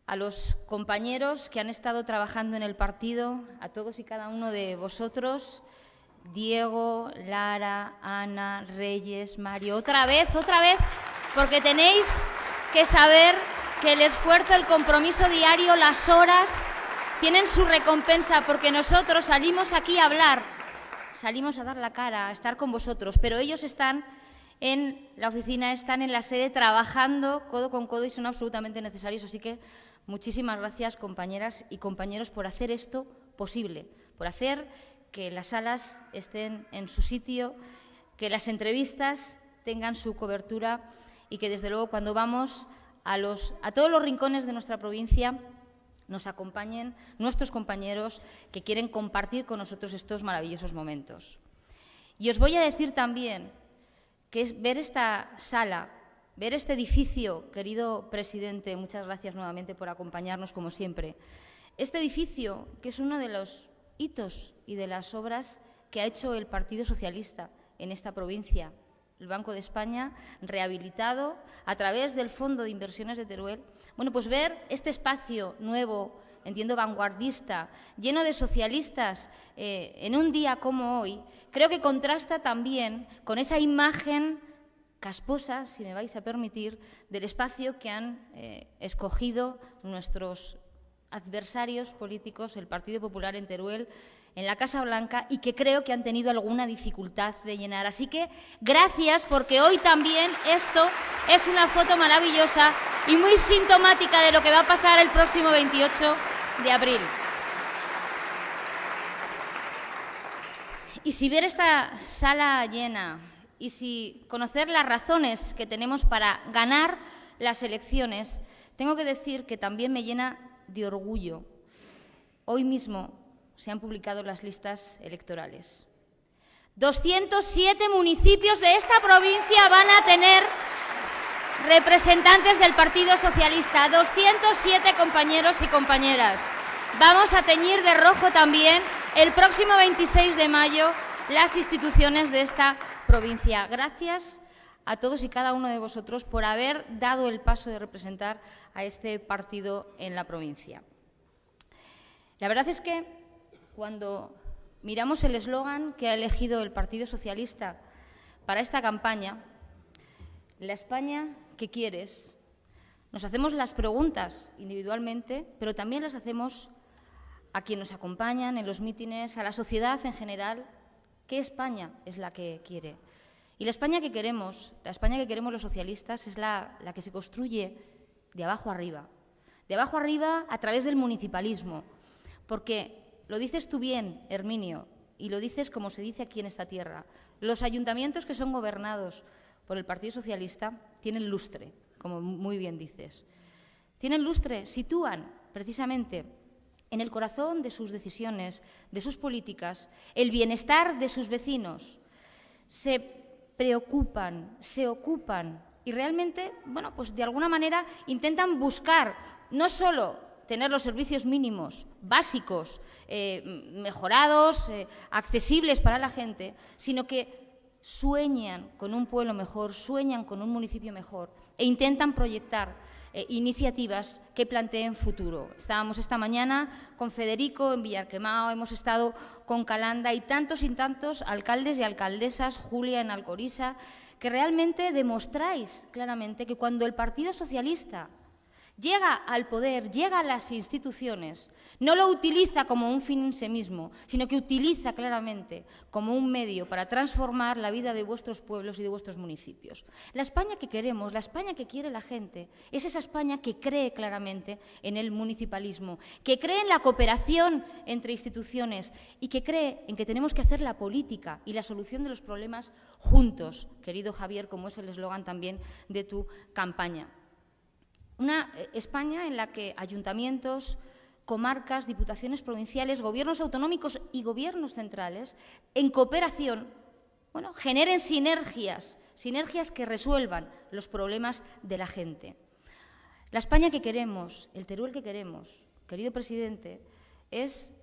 a los compañeros que han estado trabajando en el partido, a todos y cada uno de vosotros, Diego, Lara, Ana, Reyes, Mario, otra vez, porque tenéis que saber que el esfuerzo, el compromiso diario, las horas, tienen su recompensa, porque nosotros salimos aquí a hablar, salimos a dar la cara, a estar con vosotros, pero ellos están en la oficina, están en la sede trabajando codo con codo y son absolutamente necesarios. Así que muchísimas gracias, compañeras y compañeros, por hacer esto posible, por hacer que las salas estén en su sitio, que las entrevistas tengan su cobertura y que, desde luego, cuando vamos a todos los rincones de nuestra provincia, nos acompañen nuestros compañeros que quieren compartir con nosotros estos maravillosos momentos. Y os voy a decir también que es ver esta sala, ver este edificio, querido presidente, muchas gracias nuevamente por acompañarnos como siempre, este edificio que es uno de los hitos y de las obras que ha hecho el Partido Socialista en esta provincia, el Banco de España, rehabilitado a través del Fondo de Inversiones de Teruel. Bueno, pues ver este espacio nuevo, entiendo vanguardista, lleno de socialistas, en un día como hoy, creo que contrasta también con esa imagen casposa, si me vais a permitir, del espacio que han escogido nuestros adversarios políticos, el Partido Popular en Teruel, en la Casa Blanca, y que creo que han tenido alguna dificultad de llenar. Así que gracias, porque hoy también esto es una foto maravillosa y muy sintomática de lo que va a pasar el próximo 28 de abril. Y si ver esta sala llena y si conocer las razones que tenemos para ganar las elecciones, tengo que decir que también me llena de orgullo. Hoy mismo se han publicado las listas electorales. 207 municipios de esta provincia van a tener representantes del Partido Socialista, 207 compañeros y compañeras. Vamos a teñir de rojo también el próximo 26 de mayo las instituciones de esta provincia. Gracias a todos y cada uno de vosotros por haber dado el paso de representar a este partido en la provincia. La verdad es que cuando miramos el eslogan que ha elegido el Partido Socialista para esta campaña, la España que quieres, nos hacemos las preguntas individualmente, pero también las hacemos a quienes nos acompañan en los mítines, a la sociedad en general. ¿Qué España es la que quiere? Y la España que queremos los socialistas, es la que se construye de abajo arriba a través del municipalismo, porque lo dices tú bien, Herminio, y lo dices como se dice aquí en esta tierra. Los ayuntamientos que son gobernados por el Partido Socialista tienen lustre, como muy bien dices. Tienen lustre, sitúan precisamente en el corazón de sus decisiones, de sus políticas, el bienestar de sus vecinos. Se preocupan, se ocupan y realmente, bueno, pues de alguna manera intentan buscar no solo tener los servicios mínimos básicos, mejorados, accesibles para la gente, sino que sueñan con un pueblo mejor, sueñan con un municipio mejor e intentan proyectar iniciativas que planteen futuro. Estábamos esta mañana con Federico en Villarquemao, hemos estado con Calanda y tantos alcaldes y alcaldesas, Julia en Alcoriza, que realmente demostráis claramente que cuando el Partido Socialista llega al poder, llega a las instituciones, no lo utiliza como un fin en sí mismo, sino que utiliza claramente como un medio para transformar la vida de vuestros pueblos y de vuestros municipios. La España que queremos, la España que quiere la gente, es esa España que cree claramente en el municipalismo, que cree en la cooperación entre instituciones y que cree en que tenemos que hacer la política y la solución de los problemas juntos, querido Javier, como es el eslogan también de tu campaña. Una España en la que ayuntamientos, comarcas, diputaciones provinciales, gobiernos autonómicos y gobiernos centrales, en cooperación, bueno, generen sinergias que resuelvan los problemas de la gente. La España que queremos, el Teruel que queremos, querido presidente, es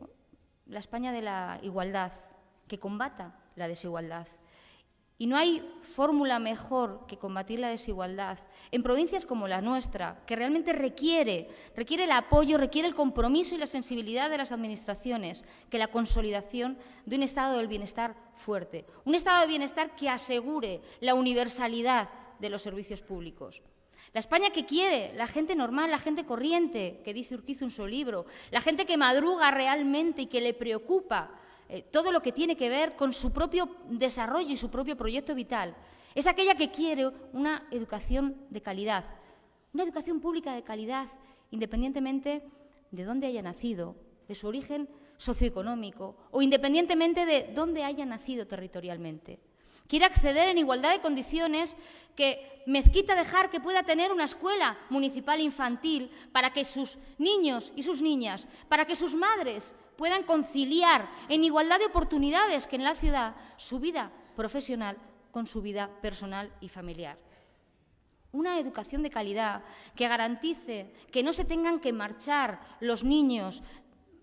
la España de la igualdad, que combata la desigualdad. Y no hay fórmula mejor que combatir la desigualdad en provincias como la nuestra, que realmente requiere el apoyo, requiere el compromiso y la sensibilidad de las administraciones, que la consolidación de un estado del bienestar fuerte. Un estado de bienestar que asegure la universalidad de los servicios públicos. La España que quiere, la gente normal, la gente corriente, que dice Urquizu en su libro, la gente que madruga realmente y que le preocupa todo lo que tiene que ver con su propio desarrollo y su propio proyecto vital. Es aquella que quiere una educación de calidad, una educación pública de calidad, independientemente de dónde haya nacido, de su origen socioeconómico o independientemente de dónde haya nacido territorialmente. Quiere acceder en igualdad de condiciones, que mezquita dejar que pueda tener una escuela municipal infantil para que sus niños y sus niñas, para que sus madres puedan conciliar en igualdad de oportunidades que en la ciudad su vida profesional con su vida personal y familiar. Una educación de calidad que garantice que no se tengan que marchar los niños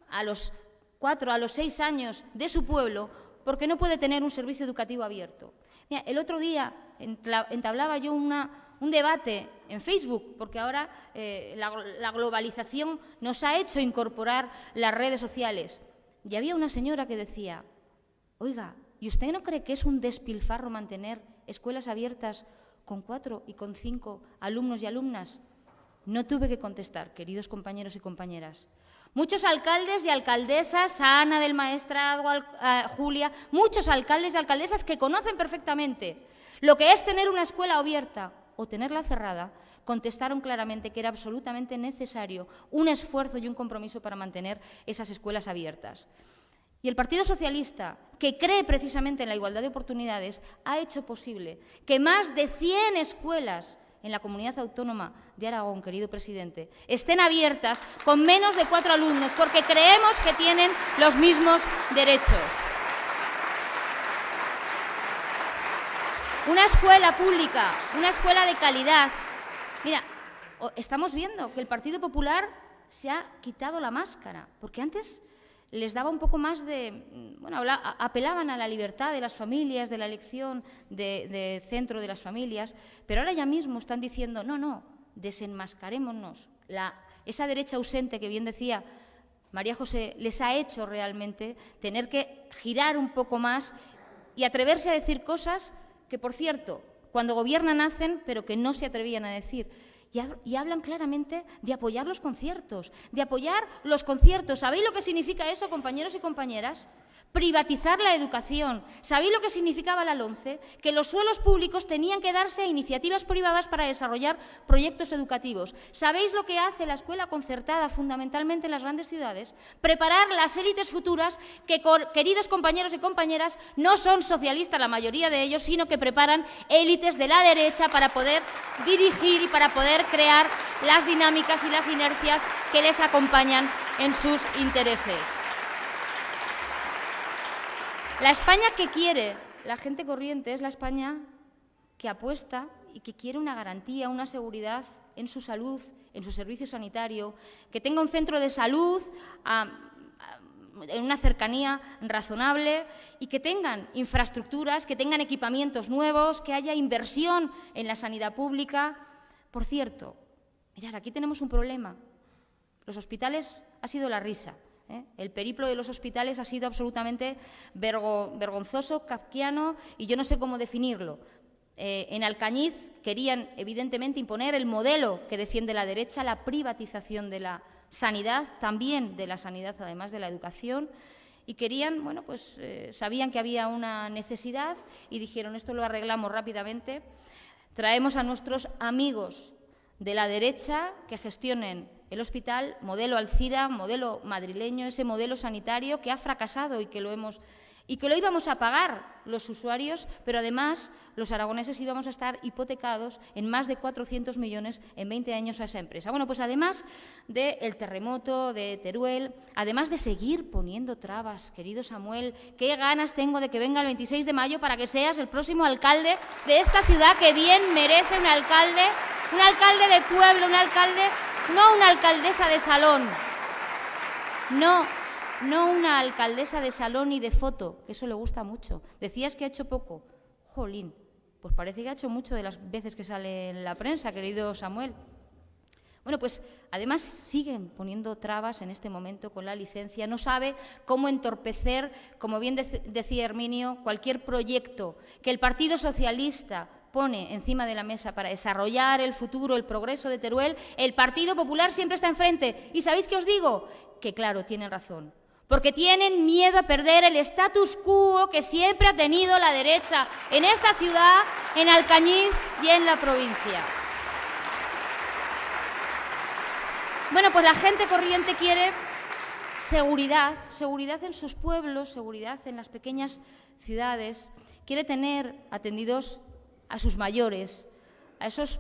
a los 4, a los 6 años de su pueblo porque no puede tener un servicio educativo abierto. Mira, el otro día entablaba yo un debate en Facebook, porque ahora la globalización nos ha hecho incorporar las redes sociales. Y había una señora que decía, oiga, ¿y usted no cree que es un despilfarro mantener escuelas abiertas con 4 y con 5 alumnos y alumnas? No tuve que contestar, queridos compañeros y compañeras. Muchos alcaldes y alcaldesas, Ana del Maestrazgo, Julia, muchos alcaldes y alcaldesas que conocen perfectamente lo que es tener una escuela abierta o tenerla cerrada, contestaron claramente que era absolutamente necesario un esfuerzo y un compromiso para mantener esas escuelas abiertas. Y el Partido Socialista, que cree precisamente en la igualdad de oportunidades, ha hecho posible que más de 100 escuelas en la comunidad autónoma de Aragón, querido presidente, estén abiertas con menos de 4 alumnos, porque creemos que tienen los mismos derechos. Una escuela pública, una escuela de calidad. Mira, estamos viendo que el Partido Popular se ha quitado la máscara, porque antes les daba un poco más de... Bueno, apelaban a la libertad de las familias, de la elección de centro de las familias, pero ahora ya mismo están diciendo, no, desenmascarémonos. Esa derecha ausente que bien decía María José les ha hecho realmente tener que girar un poco más y atreverse a decir cosas que, por cierto, cuando gobiernan hacen, pero que no se atrevían a decir. Y hablan claramente de apoyar los conciertos, ¿Sabéis lo que significa eso, compañeros y compañeras? Privatizar la educación. ¿Sabéis lo que significaba la LOMCE? Que los suelos públicos tenían que darse a iniciativas privadas para desarrollar proyectos educativos. ¿Sabéis lo que hace la escuela concertada fundamentalmente en las grandes ciudades? Preparar las élites futuras que, queridos compañeros y compañeras, no son socialistas la mayoría de ellos, sino que preparan élites de la derecha para poder dirigir y para poder crear las dinámicas y las inercias que les acompañan en sus intereses. La España que quiere la gente corriente es la España que apuesta y que quiere una garantía, una seguridad en su salud, en su servicio sanitario, que tenga un centro de salud en una cercanía razonable y que tengan infraestructuras, que tengan equipamientos nuevos, que haya inversión en la sanidad pública. Por cierto, mirad, aquí tenemos un problema. Los hospitales ha sido la risa. El periplo de los hospitales ha sido absolutamente vergonzoso, kafkiano, y yo no sé cómo definirlo. En Alcañiz querían, evidentemente, imponer el modelo que defiende la derecha, la privatización de la sanidad, también de la sanidad, además de la educación, y querían, bueno, pues sabían que había una necesidad y dijeron, esto lo arreglamos rápidamente, traemos a nuestros amigos de la derecha que gestionen el hospital, modelo Alcira, modelo madrileño, ese modelo sanitario que ha fracasado y que lo íbamos a pagar los usuarios, pero además los aragoneses íbamos a estar hipotecados en más de 400 millones en 20 años a esa empresa. Bueno, pues además del terremoto de Teruel, además de seguir poniendo trabas, querido Samuel, qué ganas tengo de que venga el 26 de mayo para que seas el próximo alcalde de esta ciudad que bien merece un alcalde de pueblo, no una alcaldesa de salón, no una alcaldesa de salón y de foto, que eso le gusta mucho. Decías que ha hecho poco. Jolín, pues parece que ha hecho mucho de las veces que sale en la prensa, querido Samuel. Bueno, pues además siguen poniendo trabas en este momento con la licencia. No sabe cómo entorpecer, como bien decía Herminio, cualquier proyecto que el Partido Socialista pone encima de la mesa para desarrollar el futuro, el progreso de Teruel. El Partido Popular siempre está enfrente. ¿Y sabéis qué os digo? Que claro, tienen razón. Porque tienen miedo a perder el status quo que siempre ha tenido la derecha en esta ciudad, en Alcañiz y en la provincia. Bueno, pues la gente corriente quiere seguridad en sus pueblos, seguridad en las pequeñas ciudades, quiere tener atendidos a sus mayores, a esos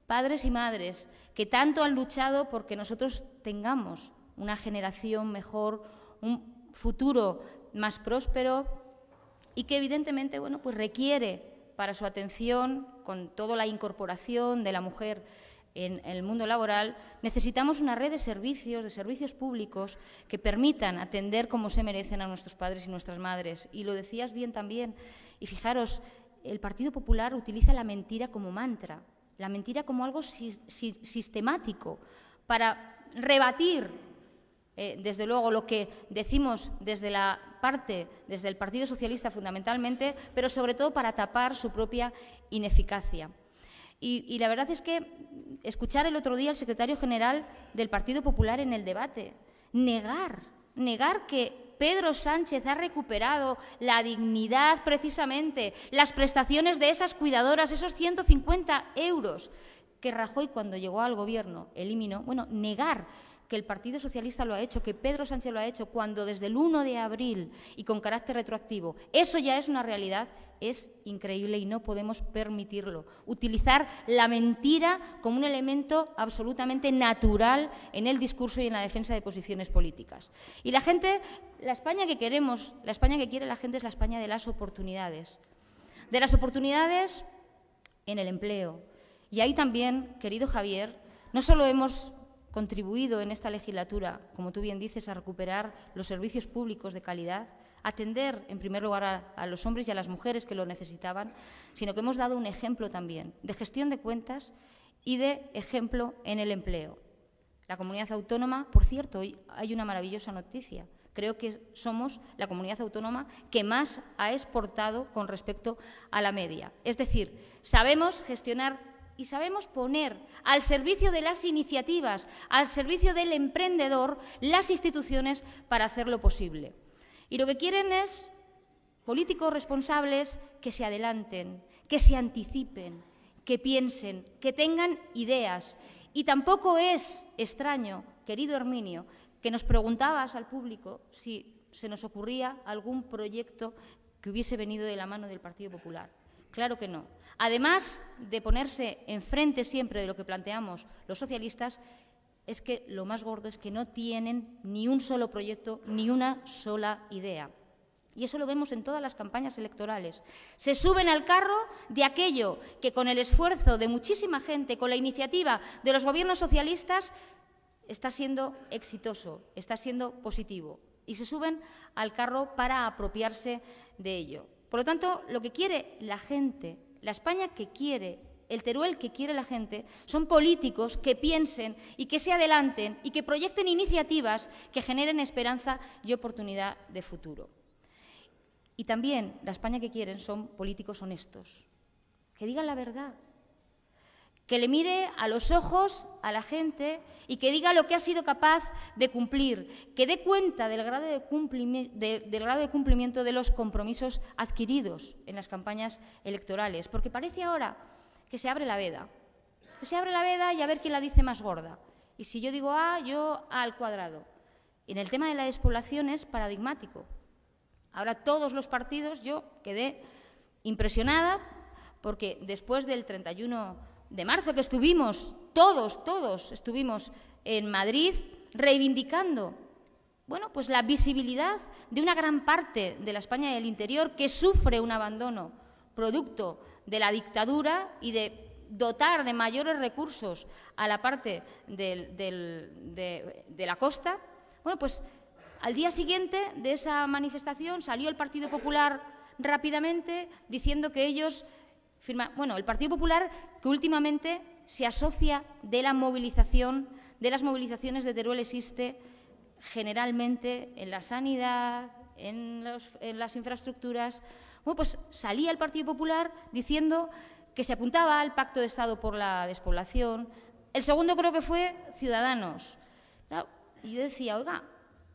padres y madres que tanto han luchado porque nosotros tengamos una generación mejor, un futuro más próspero y que evidentemente, bueno, pues requiere para su atención, con toda la incorporación de la mujer en el mundo laboral, necesitamos una red de servicios públicos que permitan atender como se merecen a nuestros padres y nuestras madres. Y lo decías bien también, y fijaros, el Partido Popular utiliza la mentira como mantra, la mentira como algo sistemático para rebatir, desde luego, lo que decimos desde el Partido Socialista fundamentalmente, pero sobre todo para tapar su propia ineficacia. Y la verdad es que escuchar el otro día al secretario general del Partido Popular en el debate, negar que Pedro Sánchez ha recuperado la dignidad, precisamente, las prestaciones de esas cuidadoras, esos 150 euros que Rajoy, cuando llegó al Gobierno, eliminó. Bueno, negar que el Partido Socialista lo ha hecho, que Pedro Sánchez lo ha hecho, cuando desde el 1 de abril y con carácter retroactivo, eso ya es una realidad, es increíble y no podemos permitirlo. Utilizar la mentira como un elemento absolutamente natural en el discurso y en la defensa de posiciones políticas. Y la gente, la España que queremos, la España que quiere la gente es la España de las oportunidades. De las oportunidades en el empleo. Y ahí también, querido Javier, no solo hemos contribuido en esta legislatura, como tú bien dices, a recuperar los servicios públicos de calidad, atender en primer lugar a los hombres y a las mujeres que lo necesitaban, sino que hemos dado un ejemplo también de gestión de cuentas y de ejemplo en el empleo. La comunidad autónoma, por cierto, hoy hay una maravillosa noticia. Creo que somos la comunidad autónoma que más ha exportado con respecto a la media. Es decir, sabemos gestionar y sabemos poner al servicio de las iniciativas, al servicio del emprendedor, las instituciones para hacerlo posible. Y lo que quieren es políticos responsables que se adelanten, que se anticipen, que piensen, que tengan ideas. Y tampoco es extraño, querido Herminio, que nos preguntabas al público si se nos ocurría algún proyecto que hubiese venido de la mano del Partido Popular. Claro que no. Además de ponerse enfrente siempre de lo que planteamos los socialistas, es que lo más gordo es que no tienen ni un solo proyecto, ni una sola idea. Y eso lo vemos en todas las campañas electorales. Se suben al carro de aquello que con el esfuerzo de muchísima gente, con la iniciativa de los gobiernos socialistas, está siendo exitoso, está siendo positivo. Y se suben al carro para apropiarse de ello. Por lo tanto, lo que quiere la gente, la España que quiere, el Teruel que quiere la gente, son políticos que piensen y que se adelanten y que proyecten iniciativas que generen esperanza y oportunidad de futuro. Y también la España que quieren son políticos honestos, que digan la verdad, que le mire a los ojos a la gente y que diga lo que ha sido capaz de cumplir, que dé cuenta del grado de cumplimiento de los compromisos adquiridos en las campañas electorales, porque parece ahora que se abre la veda, y a ver quién la dice más gorda. Y si yo digo A, yo A al cuadrado. Y en el tema de la despoblación es paradigmático. Ahora todos los partidos, yo quedé impresionada porque después del 31 de marzo que estuvimos, todos estuvimos en Madrid reivindicando, bueno, pues la visibilidad de una gran parte de la España del interior que sufre un abandono producto de la dictadura y de dotar de mayores recursos a la parte de la costa. Bueno, pues al día siguiente de esa manifestación salió el Partido Popular rápidamente diciendo que ellos el Partido Popular que últimamente se asocia de las movilizaciones de Teruel existe generalmente en la sanidad, en las infraestructuras. Bueno, pues salía el Partido Popular diciendo que se apuntaba al Pacto de Estado por la despoblación. El segundo creo que fue Ciudadanos. Claro, y yo decía, oiga,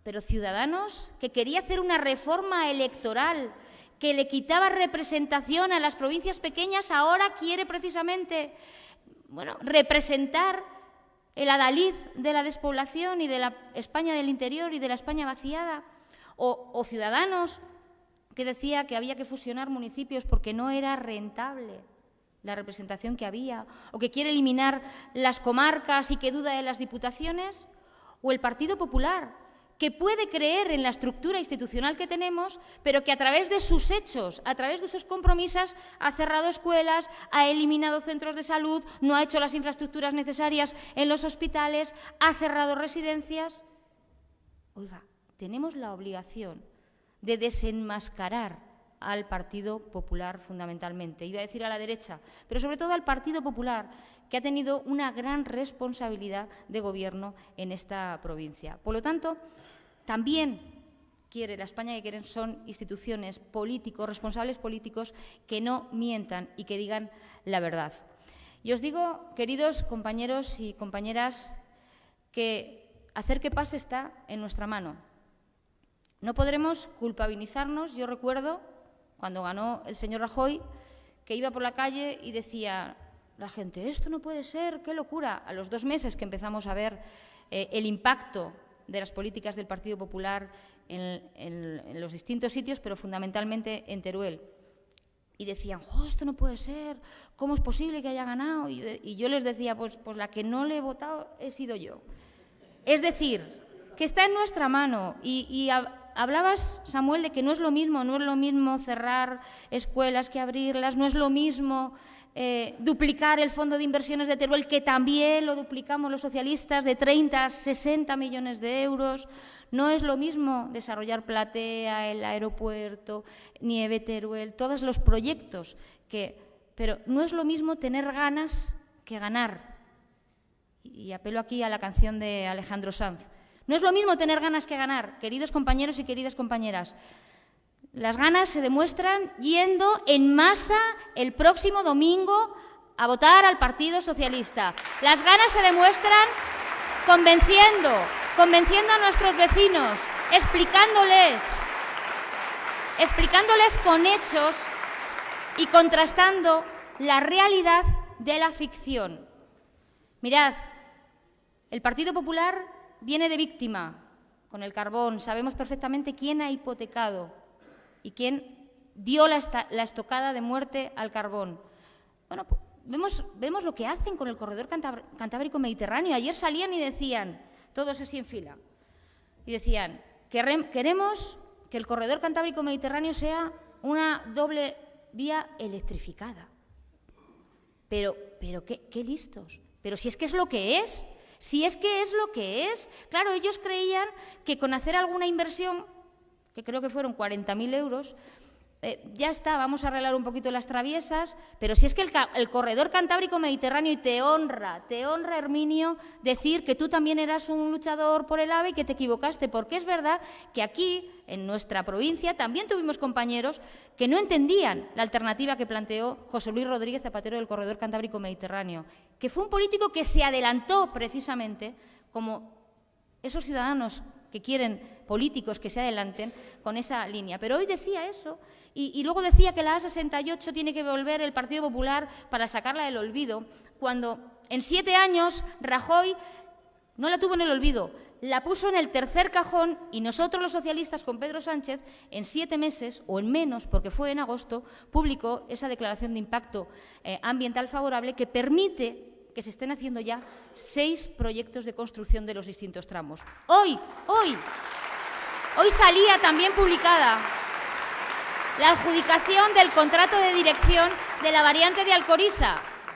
pero Ciudadanos, que quería hacer una reforma electoral que le quitaba representación a las provincias pequeñas, ahora quiere precisamente, representar el adalid de la despoblación y de la España del interior y de la España vaciada. O Ciudadanos, que decía que había que fusionar municipios porque no era rentable la representación que había, o que quiere eliminar las comarcas y que duda de las diputaciones, o el Partido Popular, que puede creer en la estructura institucional que tenemos, pero que a través de sus hechos, a través de sus compromisos, ha cerrado escuelas, ha eliminado centros de salud, no ha hecho las infraestructuras necesarias en los hospitales, ha cerrado residencias. Oiga, tenemos la obligación de desenmascarar al Partido Popular fundamentalmente, iba a decir a la derecha, pero sobre todo al Partido Popular, que ha tenido una gran responsabilidad de gobierno en esta provincia. Por lo tanto, también la España que quieren son instituciones políticos, responsables políticos, que no mientan y que digan la verdad. Y os digo, queridos compañeros y compañeras, que hacer que pase está en nuestra mano. No podremos culpabilizarnos. Yo recuerdo, cuando ganó el señor Rajoy, que iba por la calle y decía la gente, esto no puede ser, qué locura. A los 2 meses que empezamos a ver el impacto de las políticas del Partido Popular en los distintos sitios, pero fundamentalmente en Teruel. Y decían, esto no puede ser, ¿cómo es posible que haya ganado? Y yo les decía, pues la que no le he votado he sido yo. Es decir, que está en nuestra mano. Y hablabas, Samuel, de que no es lo mismo cerrar escuelas que abrirlas, no es lo mismo duplicar el fondo de inversiones de Teruel, que también lo duplicamos los socialistas, de 30 a 60 millones de euros. No es lo mismo desarrollar Platea, el aeropuerto, Nieve Teruel, todos los proyectos pero no es lo mismo tener ganas que ganar. Y apelo aquí a la canción de Alejandro Sanz. No es lo mismo tener ganas que ganar, queridos compañeros y queridas compañeras. Las ganas se demuestran yendo en masa el próximo domingo a votar al Partido Socialista. Las ganas se demuestran convenciendo a nuestros vecinos, explicándoles con hechos y contrastando la realidad de la ficción. Mirad, el Partido Popular viene de víctima con el carbón. Sabemos perfectamente quién ha hipotecado y quién dio la estocada de muerte al carbón. Bueno, pues vemos lo que hacen con el corredor cantábrico-mediterráneo. Ayer salían y decían, todos así en fila, y decían, queremos que el corredor Cantábrico Mediterráneo sea una doble vía electrificada. Pero qué listos. Pero si es que es lo que es. Si es que es lo que es. Claro, ellos creían que con hacer alguna inversión, que creo que fueron 40.000 euros, ya está, vamos a arreglar un poquito las traviesas, pero si es que el corredor Cantábrico Mediterráneo, y te honra, Herminio, decir que tú también eras un luchador por el AVE y que te equivocaste, porque es verdad que aquí, en nuestra provincia, también tuvimos compañeros que no entendían la alternativa que planteó José Luis Rodríguez Zapatero del corredor Cantábrico Mediterráneo, que fue un político que se adelantó precisamente como esos ciudadanos que quieren políticos que se adelanten con esa línea. Pero hoy decía eso y luego decía que la A68 tiene que volver el Partido Popular para sacarla del olvido, cuando en 7 años Rajoy no la tuvo en el olvido, la puso en el tercer cajón y nosotros los socialistas con Pedro Sánchez en 7 meses o en menos, porque fue en agosto, publicó esa declaración de impacto ambiental favorable que permite que se estén haciendo ya 6 proyectos de construcción de los distintos tramos. Hoy salía también publicada la adjudicación del contrato de dirección de la variante de Alcoriza.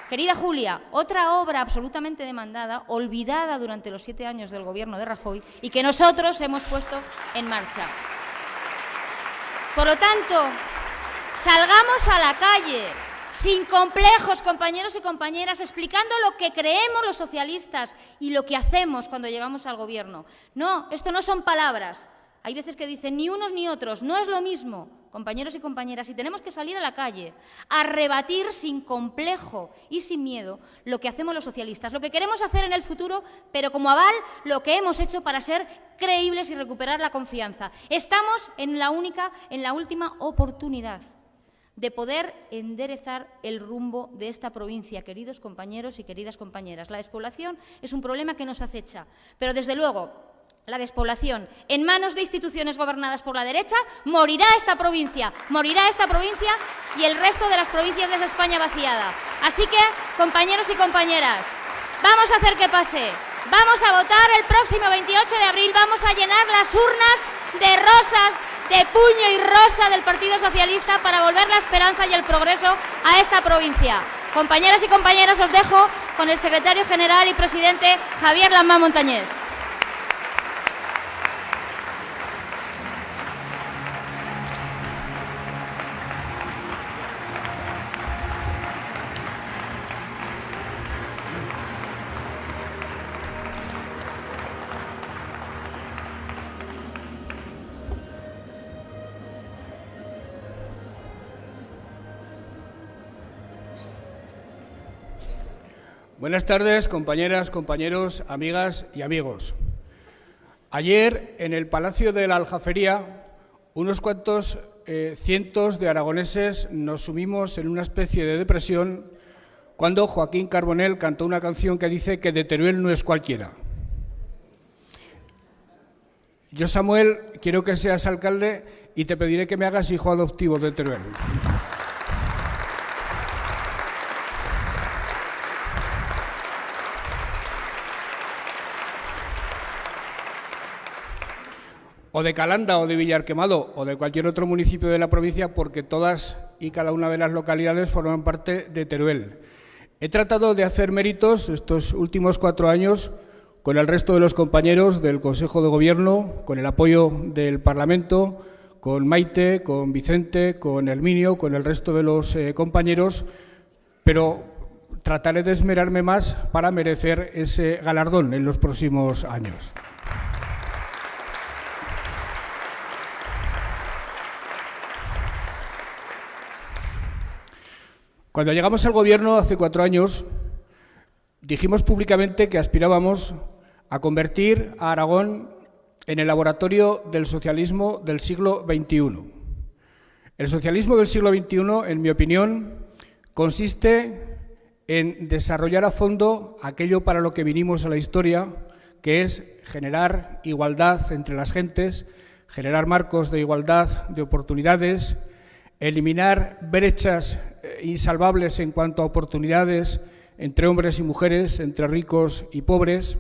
Querida Julia, otra obra absolutamente demandada, olvidada durante los 7 años del Gobierno de Rajoy y que nosotros hemos puesto en marcha. Por lo tanto, salgamos a la calle, sin complejos, compañeros y compañeras, explicando lo que creemos los socialistas y lo que hacemos cuando llegamos al Gobierno. No, esto no son palabras. Hay veces que dicen ni unos ni otros, no es lo mismo, compañeros y compañeras, y tenemos que salir a la calle a rebatir sin complejo y sin miedo lo que hacemos los socialistas, lo que queremos hacer en el futuro, pero como aval lo que hemos hecho para ser creíbles y recuperar la confianza. Estamos en la última oportunidad de poder enderezar el rumbo de esta provincia, queridos compañeros y queridas compañeras. La despoblación es un problema que nos acecha, pero desde luego la despoblación en manos de instituciones gobernadas por la derecha, morirá esta provincia y el resto de las provincias de esa España vaciada. Así que, compañeros y compañeras, vamos a hacer que pase. Vamos a votar el próximo 28 de abril, vamos a llenar las urnas de rosas, de puño y rosa del Partido Socialista para volver la esperanza y el progreso a esta provincia. Compañeras y compañeros, os dejo con el secretario general y presidente Javier Lamán Montañez. Buenas tardes, compañeras, compañeros, amigas y amigos. Ayer, en el Palacio de la Aljafería, unos cuantos cientos de aragoneses nos sumimos en una especie de depresión cuando Joaquín Carbonell cantó una canción que dice que de Teruel no es cualquiera. Yo, Samuel, quiero que seas alcalde y te pediré que me hagas hijo adoptivo de Teruel. O de Calanda o de Villarquemado o de cualquier otro municipio de la provincia, porque todas y cada una de las localidades forman parte de Teruel. He tratado de hacer méritos estos últimos 4 años con el resto de los compañeros del Consejo de Gobierno, con el apoyo del Parlamento, con Maite, con Vicente, con Herminio, con el resto de los compañeros, pero trataré de esmerarme más para merecer ese galardón en los próximos años. Cuando llegamos al Gobierno hace 4 años, dijimos públicamente que aspirábamos a convertir a Aragón en el laboratorio del socialismo del siglo XXI. El socialismo del siglo XXI, en mi opinión, consiste en desarrollar a fondo aquello para lo que vinimos a la historia, que es generar igualdad entre las gentes, generar marcos de igualdad de oportunidades, eliminar brechas insalvables en cuanto a oportunidades entre hombres y mujeres, entre ricos y pobres.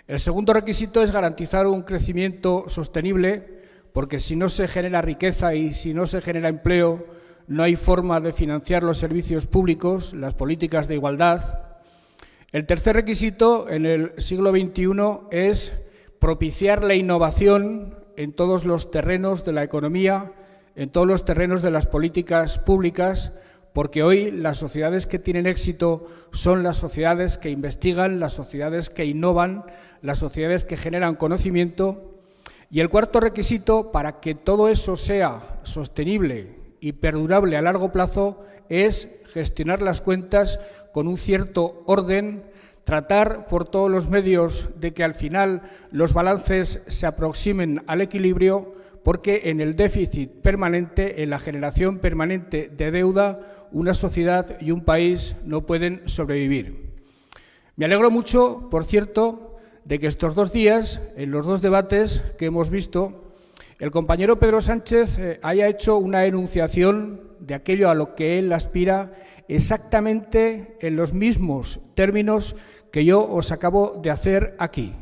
El segundo requisito es garantizar un crecimiento sostenible porque si no se genera riqueza y si no se genera empleo, no hay forma de financiar los servicios públicos, las políticas de igualdad. El tercer requisito en el siglo XXI es propiciar la innovación en todos los terrenos de la economía, en todos los terrenos de las políticas públicas, porque hoy las sociedades que tienen éxito son las sociedades que investigan, las sociedades que innovan, las sociedades que generan conocimiento. Y el cuarto requisito para que todo eso sea sostenible y perdurable a largo plazo es gestionar las cuentas con un cierto orden, tratar por todos los medios de que al final los balances se aproximen al equilibrio, porque en el déficit permanente, en la generación permanente de deuda, una sociedad y un país no pueden sobrevivir. Me alegro mucho, por cierto, de que estos 2 días, en los 2 debates que hemos visto, el compañero Pedro Sánchez haya hecho una enunciación de aquello a lo que él aspira exactamente en los mismos términos que yo os acabo de hacer aquí.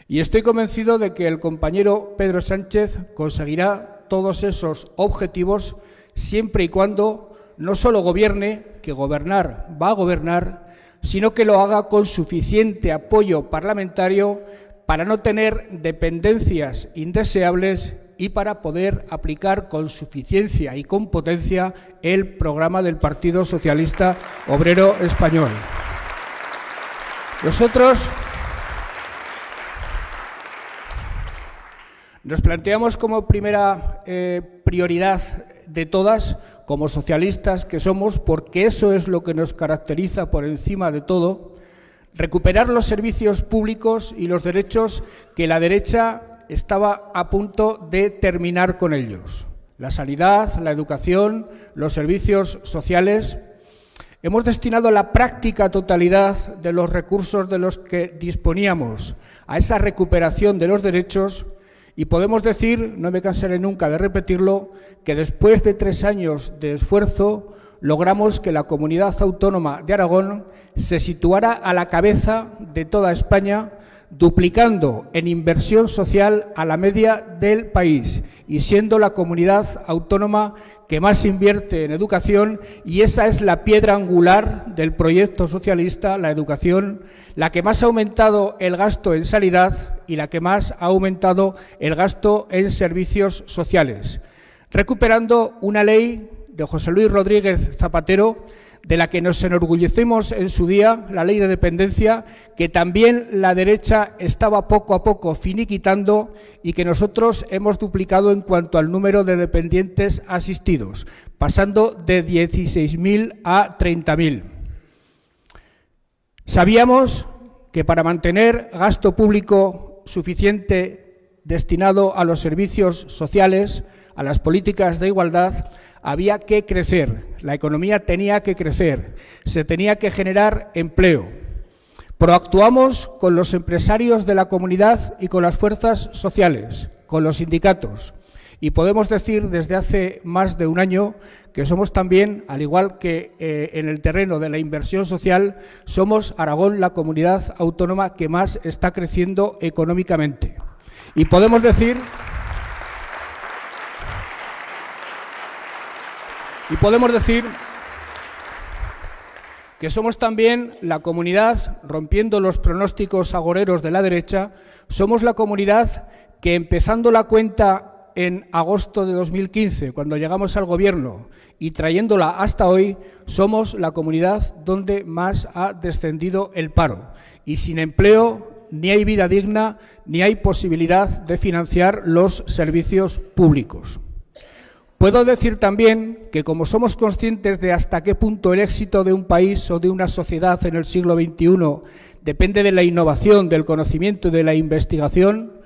Y estoy convencido de que el compañero Pedro Sánchez conseguirá todos esos objetivos siempre y cuando no solo gobierne, que gobernar va a gobernar, sino que lo haga con suficiente apoyo parlamentario para no tener dependencias indeseables y para poder aplicar con suficiencia y con potencia el programa del Partido Socialista Obrero Español. Nosotros nos planteamos como primera prioridad de todas, como socialistas que somos, porque eso es lo que nos caracteriza por encima de todo, recuperar los servicios públicos y los derechos que la derecha estaba a punto de terminar con ellos. La sanidad, la educación, los servicios sociales. Hemos destinado la práctica totalidad de los recursos de los que disponíamos a esa recuperación de los derechos y podemos decir, no me cansaré nunca de repetirlo, que después de 3 años de esfuerzo logramos que la comunidad autónoma de Aragón se situara a la cabeza de toda España, duplicando en inversión social a la media del país y siendo la comunidad autónoma que más invierte en educación, y esa es la piedra angular del proyecto socialista, la educación, la que más ha aumentado el gasto en sanidad y la que más ha aumentado el gasto en servicios sociales, recuperando una ley de José Luis Rodríguez Zapatero, de la que nos enorgullecemos en su día, la ley de dependencia, que también la derecha estaba poco a poco finiquitando y que nosotros hemos duplicado en cuanto al número de dependientes asistidos, pasando de 16.000 a 30.000. Sabíamos que para mantener gasto público suficiente destinado a los servicios sociales, a las políticas de igualdad, había que crecer, la economía tenía que crecer, se tenía que generar empleo. Proactuamos con los empresarios de la comunidad y con las fuerzas sociales, con los sindicatos. Y podemos decir desde hace más de un año que somos también, al igual que en el terreno de la inversión social, somos Aragón la comunidad autónoma que más está creciendo económicamente. Y podemos decir que somos también la comunidad, rompiendo los pronósticos agoreros de la derecha, somos la comunidad que, empezando la cuenta en agosto de 2015, cuando llegamos al Gobierno, y trayéndola hasta hoy, somos la comunidad donde más ha descendido el paro. Y sin empleo ni hay vida digna, ni hay posibilidad de financiar los servicios públicos. Puedo decir también que, como somos conscientes de hasta qué punto el éxito de un país o de una sociedad en el siglo XXI depende de la innovación, del conocimiento y de la investigación,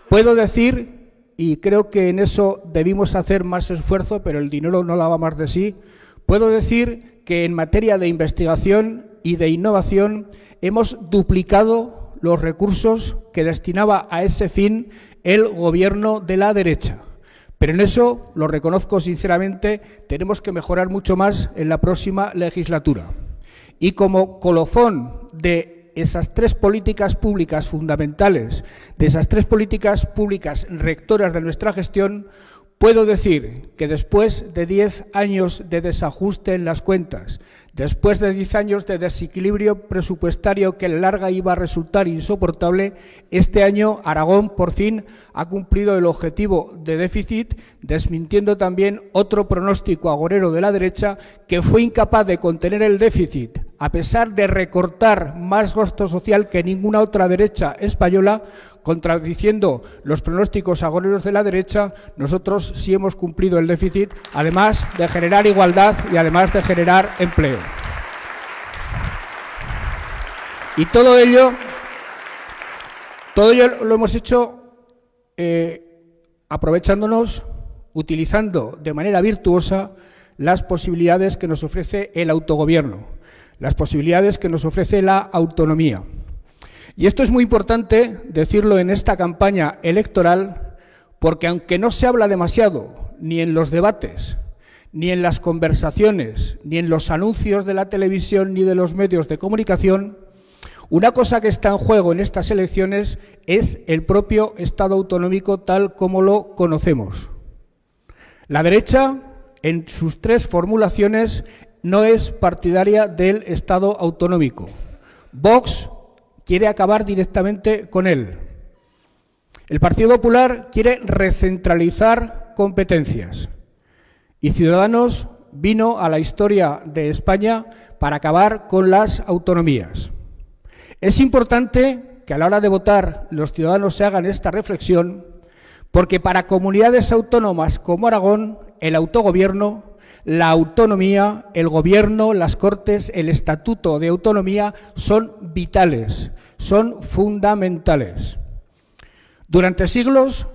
puedo decir, y creo que en eso debimos hacer más esfuerzo, pero el dinero no daba más de sí, puedo decir que en materia de investigación y de innovación hemos duplicado los recursos que destinaba a ese fin el Gobierno de la derecha. Pero en eso, lo reconozco sinceramente, tenemos que mejorar mucho más en la próxima legislatura. Y como colofón de de esas tres políticas públicas fundamentales, de esas tres políticas públicas rectoras de nuestra gestión, puedo decir que después de 10 años de desajuste en las cuentas, después de 10 años de desequilibrio presupuestario que a la larga iba a resultar insoportable, este año Aragón por fin ha cumplido el objetivo de déficit, desmintiendo también otro pronóstico agorero de la derecha que fue incapaz de contener el déficit, a pesar de recortar más gasto social que ninguna otra derecha española. Contradiciendo los pronósticos agoreros de la derecha, nosotros sí hemos cumplido el déficit, además de generar igualdad y además de generar empleo. Y todo ello lo hemos hecho aprovechándonos, utilizando de manera virtuosa las posibilidades que nos ofrece el autogobierno, las posibilidades que nos ofrece la autonomía. Y esto es muy importante decirlo en esta campaña electoral, porque aunque no se habla demasiado, ni en los debates, ni en las conversaciones, ni en los anuncios de la televisión, ni de los medios de comunicación, una cosa que está en juego en estas elecciones es el propio Estado autonómico tal como lo conocemos. La derecha, en sus tres formulaciones, no es partidaria del Estado autonómico. Vox quiere acabar directamente con él. El Partido Popular quiere recentralizar competencias. Y Ciudadanos vino a la historia de España para acabar con las autonomías. Es importante que a la hora de votar los ciudadanos se hagan esta reflexión, porque para comunidades autónomas como Aragón, el autogobierno, la autonomía, el gobierno, las Cortes, el Estatuto de Autonomía son vitales, son fundamentales. Durante siglos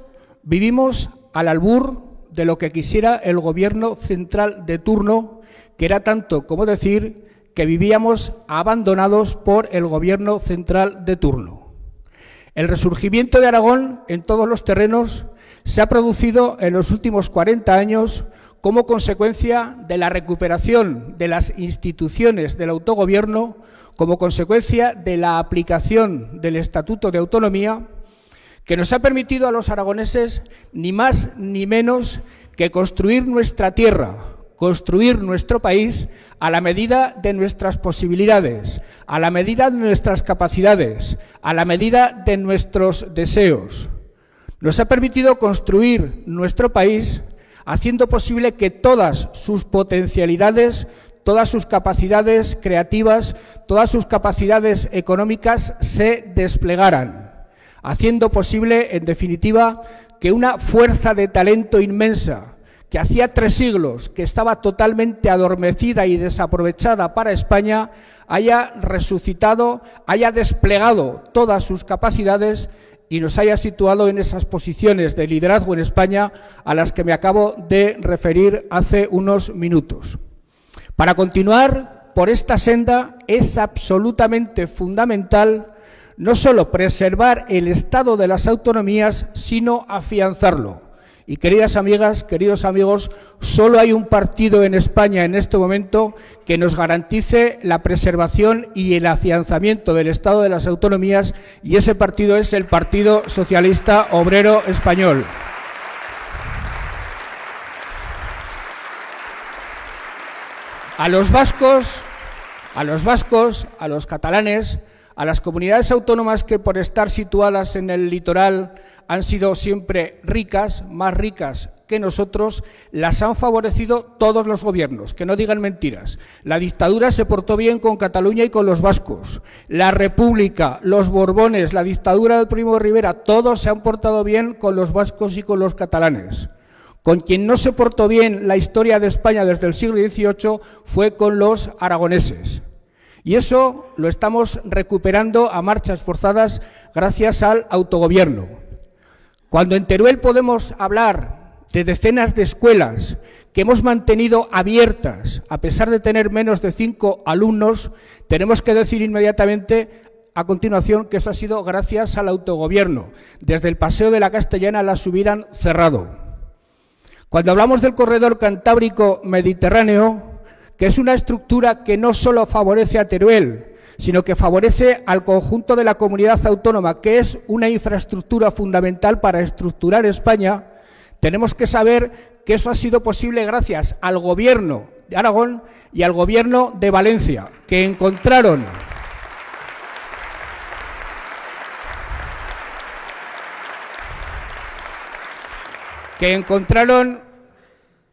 vivimos al albur de lo que quisiera el gobierno central de turno, que era tanto como decir que vivíamos abandonados por el gobierno central de turno. El resurgimiento de Aragón en todos los terrenos se ha producido en los últimos 40 años como consecuencia de la recuperación de las instituciones del autogobierno, como consecuencia de la aplicación del Estatuto de Autonomía, que nos ha permitido a los aragoneses ni más ni menos que construir nuestra tierra, construir nuestro país a la medida de nuestras posibilidades, a la medida de nuestras capacidades, a la medida de nuestros deseos. Nos ha permitido construir nuestro país haciendo posible que todas sus potencialidades, todas sus capacidades creativas, todas sus capacidades económicas se desplegaran, haciendo posible, en definitiva, que una fuerza de talento inmensa, que hacía 3 siglos que estaba totalmente adormecida y desaprovechada para España, haya resucitado, haya desplegado todas sus capacidades y nos haya situado en esas posiciones de liderazgo en España a las que me acabo de referir hace unos minutos. Para continuar por esta senda es absolutamente fundamental no solo preservar el estado de las autonomías, sino afianzarlo. Y queridas amigas, queridos amigos, solo hay un partido en España en este momento que nos garantice la preservación y el afianzamiento del estado de las autonomías, y ese partido es el Partido Socialista Obrero Español. A los vascos, a los catalanes, a las comunidades autónomas que por estar situadas en el litoral han sido siempre ricas, más ricas que nosotros, las han favorecido todos los gobiernos, que no digan mentiras. La dictadura se portó bien con Cataluña y con los vascos. La República, los Borbones, la dictadura de Primo de Rivera, todos se han portado bien con los vascos y con los catalanes. Con quien no se portó bien la historia de España desde el siglo XVIII fue con los aragoneses. Y eso lo estamos recuperando a marchas forzadas gracias al autogobierno. Cuando en Teruel podemos hablar de decenas de escuelas que hemos mantenido abiertas a pesar de tener menos de 5 alumnos, tenemos que decir inmediatamente a continuación que eso ha sido gracias al autogobierno. Desde el Paseo de la Castellana las hubieran cerrado. Cuando hablamos del corredor cantábrico mediterráneo, que es una estructura que no solo favorece a Teruel, sino que favorece al conjunto de la comunidad autónoma, que es una infraestructura fundamental para estructurar España, tenemos que saber que eso ha sido posible gracias al Gobierno de Aragón y al Gobierno de Valencia, que encontraron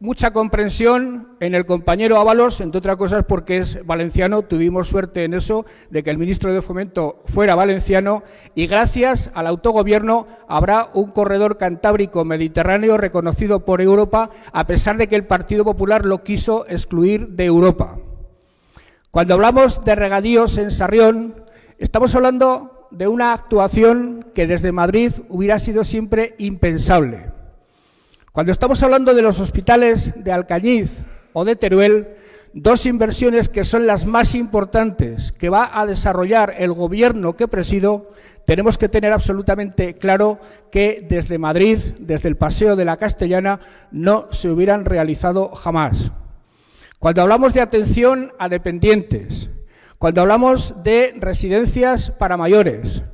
mucha comprensión en el compañero Ábalos, entre otras cosas porque es valenciano. Tuvimos suerte en eso, de que el ministro de Fomento fuera valenciano, y gracias al autogobierno habrá un corredor cantábrico mediterráneo reconocido por Europa, a pesar de que el Partido Popular lo quiso excluir de Europa. Cuando hablamos de regadíos en Sarrión, estamos hablando de una actuación que desde Madrid hubiera sido siempre impensable. Cuando estamos hablando de los hospitales de Alcañiz o de Teruel, dos inversiones que son las más importantes que va a desarrollar el Gobierno que presido, tenemos que tener absolutamente claro que desde Madrid, desde el Paseo de la Castellana, no se hubieran realizado jamás. Cuando hablamos de atención a dependientes, cuando hablamos de residencias para mayores,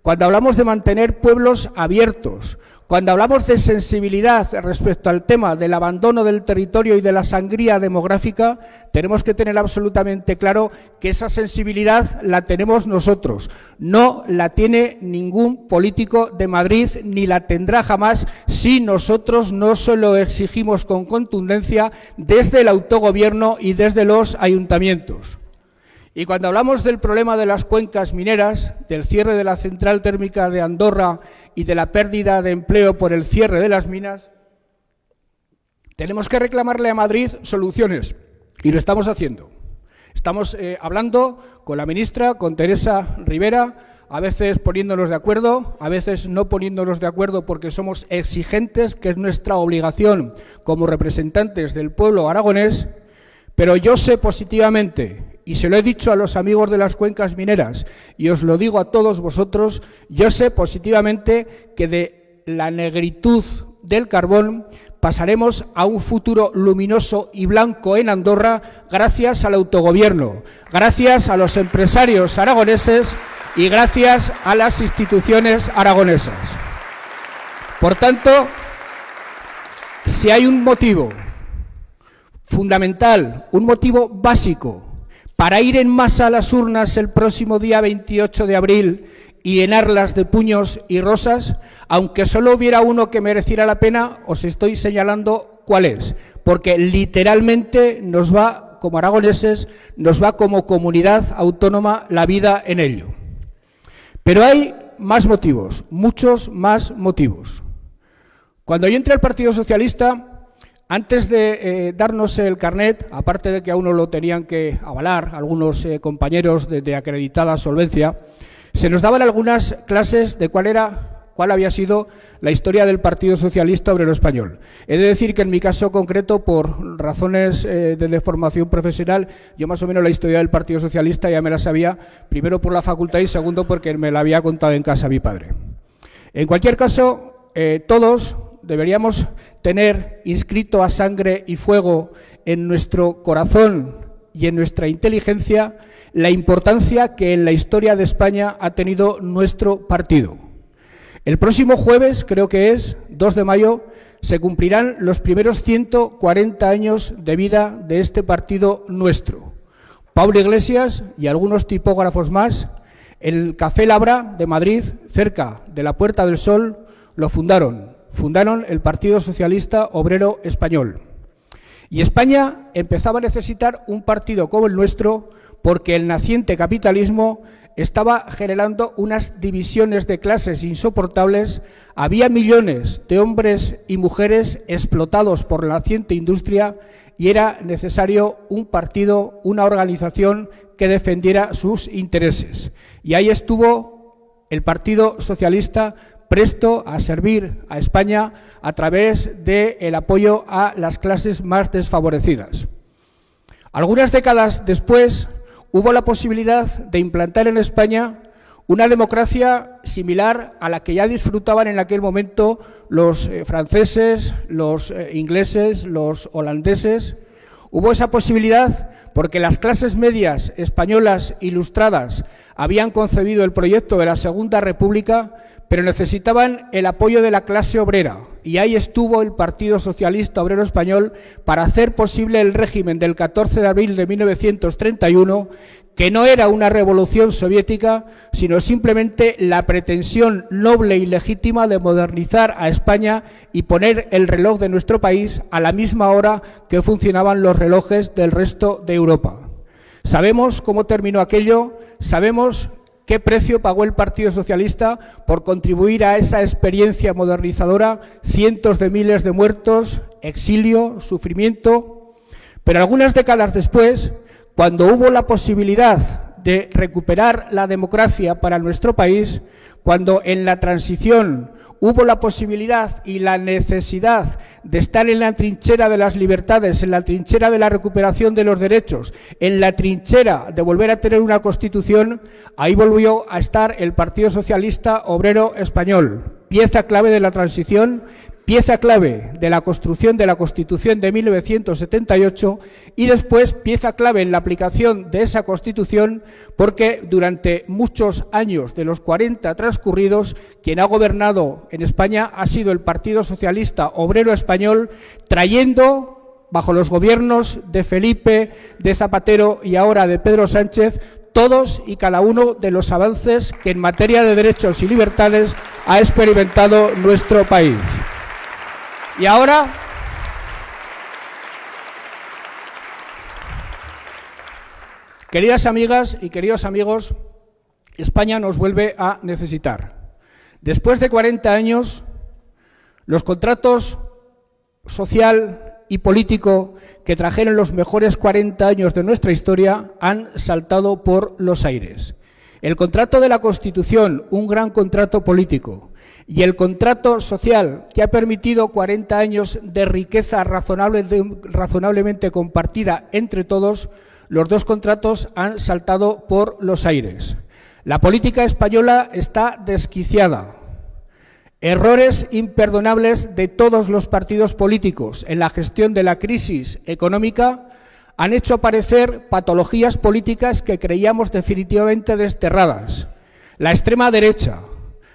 cuando hablamos de mantener pueblos abiertos, cuando hablamos de sensibilidad respecto al tema del abandono del territorio y de la sangría demográfica, tenemos que tener absolutamente claro que esa sensibilidad la tenemos nosotros. No la tiene ningún político de Madrid, ni la tendrá jamás, si nosotros no se lo exigimos con contundencia desde el autogobierno y desde los ayuntamientos. Y cuando hablamos del problema de las cuencas mineras, del cierre de la central térmica de Andorra y de la pérdida de empleo por el cierre de las minas, tenemos que reclamarle a Madrid soluciones, y lo estamos haciendo. Estamos hablando con la ministra, con Teresa Rivera, a veces poniéndonos de acuerdo, a veces no poniéndonos de acuerdo porque somos exigentes, que es nuestra obligación como representantes del pueblo aragonés, pero yo sé positivamente, y se lo he dicho a los amigos de las cuencas mineras, y os lo digo a todos vosotros, yo sé positivamente que de la negritud del carbón pasaremos a un futuro luminoso y blanco en Andorra gracias al autogobierno, gracias a los empresarios aragoneses y gracias a las instituciones aragonesas. Por tanto, si hay un motivo fundamental, un motivo básico para ir en masa a las urnas el próximo día 28 de abril y llenarlas de puños y rosas, aunque solo hubiera uno que mereciera la pena, os estoy señalando cuál es, porque literalmente nos va, como aragoneses, nos va como comunidad autónoma la vida en ello. Pero hay más motivos, muchos más motivos. Cuando yo entré al Partido Socialista, antes de darnos el carnet, aparte de que a uno lo tenían que avalar algunos compañeros de acreditada solvencia, se nos daban algunas clases de cuál había sido la historia del Partido Socialista Obrero Español. He de decir que en mi caso concreto, por razones de formación profesional, yo más o menos la historia del Partido Socialista ya me la sabía, primero por la facultad y segundo porque me la había contado en casa mi padre. En cualquier caso, todos deberíamos tener inscrito a sangre y fuego en nuestro corazón y en nuestra inteligencia la importancia que en la historia de España ha tenido nuestro partido. El próximo jueves, creo que es 2 de mayo, se cumplirán los primeros 140 años de vida de este partido nuestro. Pablo Iglesias y algunos tipógrafos más, el Café Labra de Madrid, cerca de la Puerta del Sol, lo fundaron el Partido Socialista Obrero Español. Y España empezaba a necesitar un partido como el nuestro porque el naciente capitalismo estaba generando unas divisiones de clases insoportables, había millones de hombres y mujeres explotados por la naciente industria y era necesario un partido, una organización que defendiera sus intereses. Y ahí estuvo el Partido Socialista presto a servir a España a través del apoyo a las clases más desfavorecidas. Algunas décadas después hubo la posibilidad de implantar en España una democracia similar a la que ya disfrutaban en aquel momento los franceses, los ingleses, los holandeses. Hubo esa posibilidad porque las clases medias españolas ilustradas habían concebido el proyecto de la Segunda República, pero necesitaban el apoyo de la clase obrera, y ahí estuvo el Partido Socialista Obrero Español para hacer posible el régimen del 14 de abril de 1931, que no era una revolución soviética, sino simplemente la pretensión noble y legítima de modernizar a España y poner el reloj de nuestro país a la misma hora que funcionaban los relojes del resto de Europa. Sabemos cómo terminó aquello, sabemos qué precio pagó el Partido Socialista por contribuir a esa experiencia modernizadora, cientos de miles de muertos, exilio, sufrimiento. Pero algunas décadas después, cuando hubo la posibilidad de recuperar la democracia para nuestro país, cuando en la transición hubo la posibilidad y la necesidad de estar en la trinchera de las libertades, en la trinchera de la recuperación de los derechos, en la trinchera de volver a tener una Constitución, ahí volvió a estar el Partido Socialista Obrero Español, pieza clave de la transición, pieza clave de la construcción de la Constitución de 1978 y después pieza clave en la aplicación de esa Constitución, porque durante muchos años de los 40 transcurridos, quien ha gobernado en España ha sido el Partido Socialista Obrero Español, trayendo, bajo los gobiernos de Felipe, de Zapatero y ahora de Pedro Sánchez, todos y cada uno de los avances que en materia de derechos y libertades ha experimentado nuestro país. Y ahora, queridas amigas y queridos amigos, España nos vuelve a necesitar. Después de 40 años, los contratos social y político que trajeron los mejores 40 años de nuestra historia han saltado por los aires. El contrato de la Constitución, un gran contrato político, y el contrato social que ha permitido 40 años de riqueza razonablemente compartida entre todos, los dos contratos han saltado por los aires. La política española está desquiciada. Errores imperdonables de todos los partidos políticos en la gestión de la crisis económica han hecho aparecer patologías políticas que creíamos definitivamente desterradas. La extrema derecha,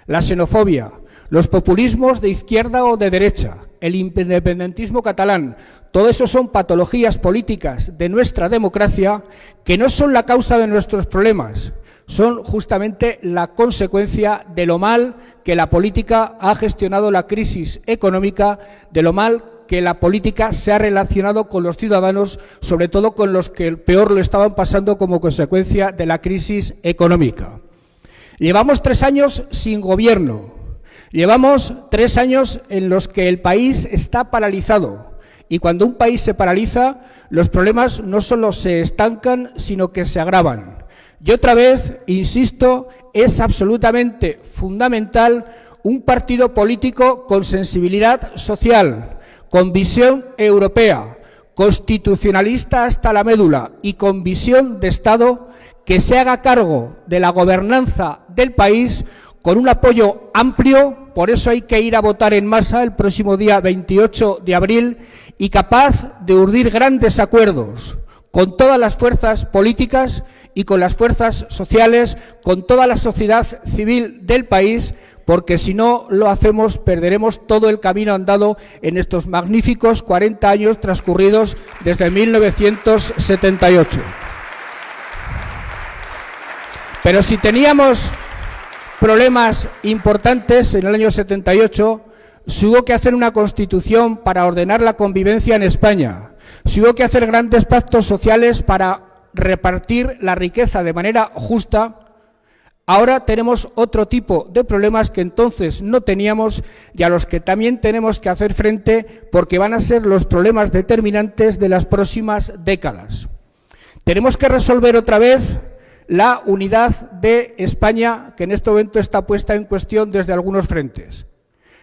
la xenofobia, los populismos de izquierda o de derecha, el independentismo catalán, todo eso son patologías políticas de nuestra democracia que no son la causa de nuestros problemas, son justamente la consecuencia de lo mal que la política ha gestionado la crisis económica, de lo mal que la política se ha relacionado con los ciudadanos, sobre todo con los que peor lo estaban pasando como consecuencia de la crisis económica. Llevamos 3 años sin gobierno. Llevamos 3 años en los que el país está paralizado, y cuando un país se paraliza, los problemas no solo se estancan, sino que se agravan. Y otra vez, insisto, es absolutamente fundamental un partido político con sensibilidad social, con visión europea, constitucionalista hasta la médula y con visión de Estado, que se haga cargo de la gobernanza del país con un apoyo amplio. Por eso hay que ir a votar en masa el próximo día 28 de abril y capaz de urdir grandes acuerdos con todas las fuerzas políticas y con las fuerzas sociales, con toda la sociedad civil del país, porque si no lo hacemos perderemos todo el camino andado en estos magníficos 40 años transcurridos desde 1978. Pero si teníamos problemas importantes en el año 78, se hubo que hacer una Constitución para ordenar la convivencia en España, se hubo que hacer grandes pactos sociales para repartir la riqueza de manera justa. Ahora tenemos otro tipo de problemas que entonces no teníamos y a los que también tenemos que hacer frente, porque van a ser los problemas determinantes de las próximas décadas. Tenemos que resolver otra vez la unidad de España, que en este momento está puesta en cuestión desde algunos frentes.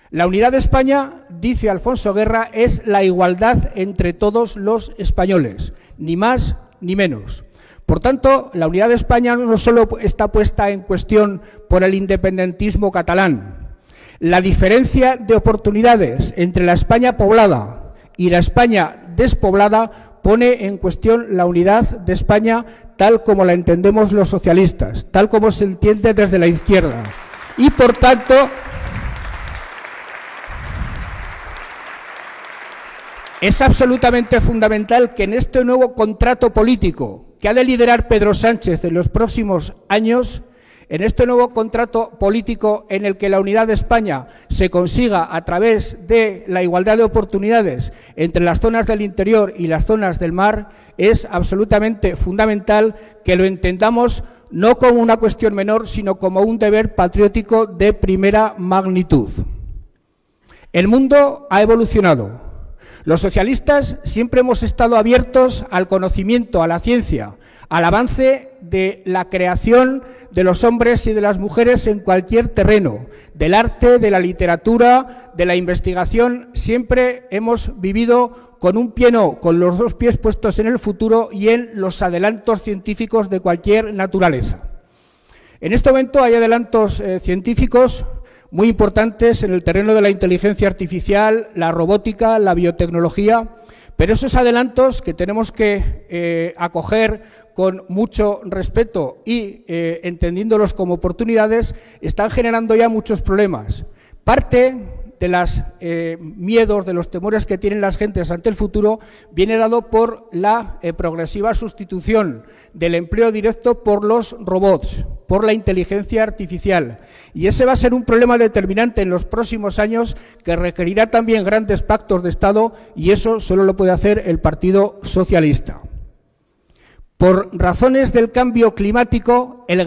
La unidad de España, dice Alfonso Guerra, es la igualdad entre todos los españoles, ni más ni menos. Por tanto, la unidad de España no solo está puesta en cuestión por el independentismo catalán. La diferencia de oportunidades entre la España poblada y la España despoblada pone en cuestión la unidad de España tal como la entendemos los socialistas, tal como se entiende desde la izquierda. Y, por tanto, es absolutamente fundamental que en este nuevo contrato político que ha de liderar Pedro Sánchez en los próximos años, en este nuevo contrato político en el que la unidad de España se consiga a través de la igualdad de oportunidades entre las zonas del interior y las zonas del mar, es absolutamente fundamental que lo entendamos no como una cuestión menor, sino como un deber patriótico de primera magnitud. El mundo ha evolucionado. Los socialistas siempre hemos estado abiertos al conocimiento, a la ciencia, al avance de la creación de los hombres y de las mujeres en cualquier terreno, del arte, de la literatura, de la investigación. Siempre hemos vivido con un pie no, con los dos pies puestos en el futuro y en los adelantos científicos de cualquier naturaleza. En este momento hay adelantos científicos muy importantes en el terreno de la inteligencia artificial, la robótica, la biotecnología, pero esos adelantos que tenemos que acoger con mucho respeto y entendiéndolos como oportunidades, están generando ya muchos problemas. Parte de los miedos, de los temores que tienen las gentes ante el futuro, viene dado por la progresiva sustitución del empleo directo por los robots, por la inteligencia artificial. Y ese va a ser un problema determinante en los próximos años que requerirá también grandes pactos de Estado, y eso solo lo puede hacer el Partido Socialista. Por razones del cambio climático, el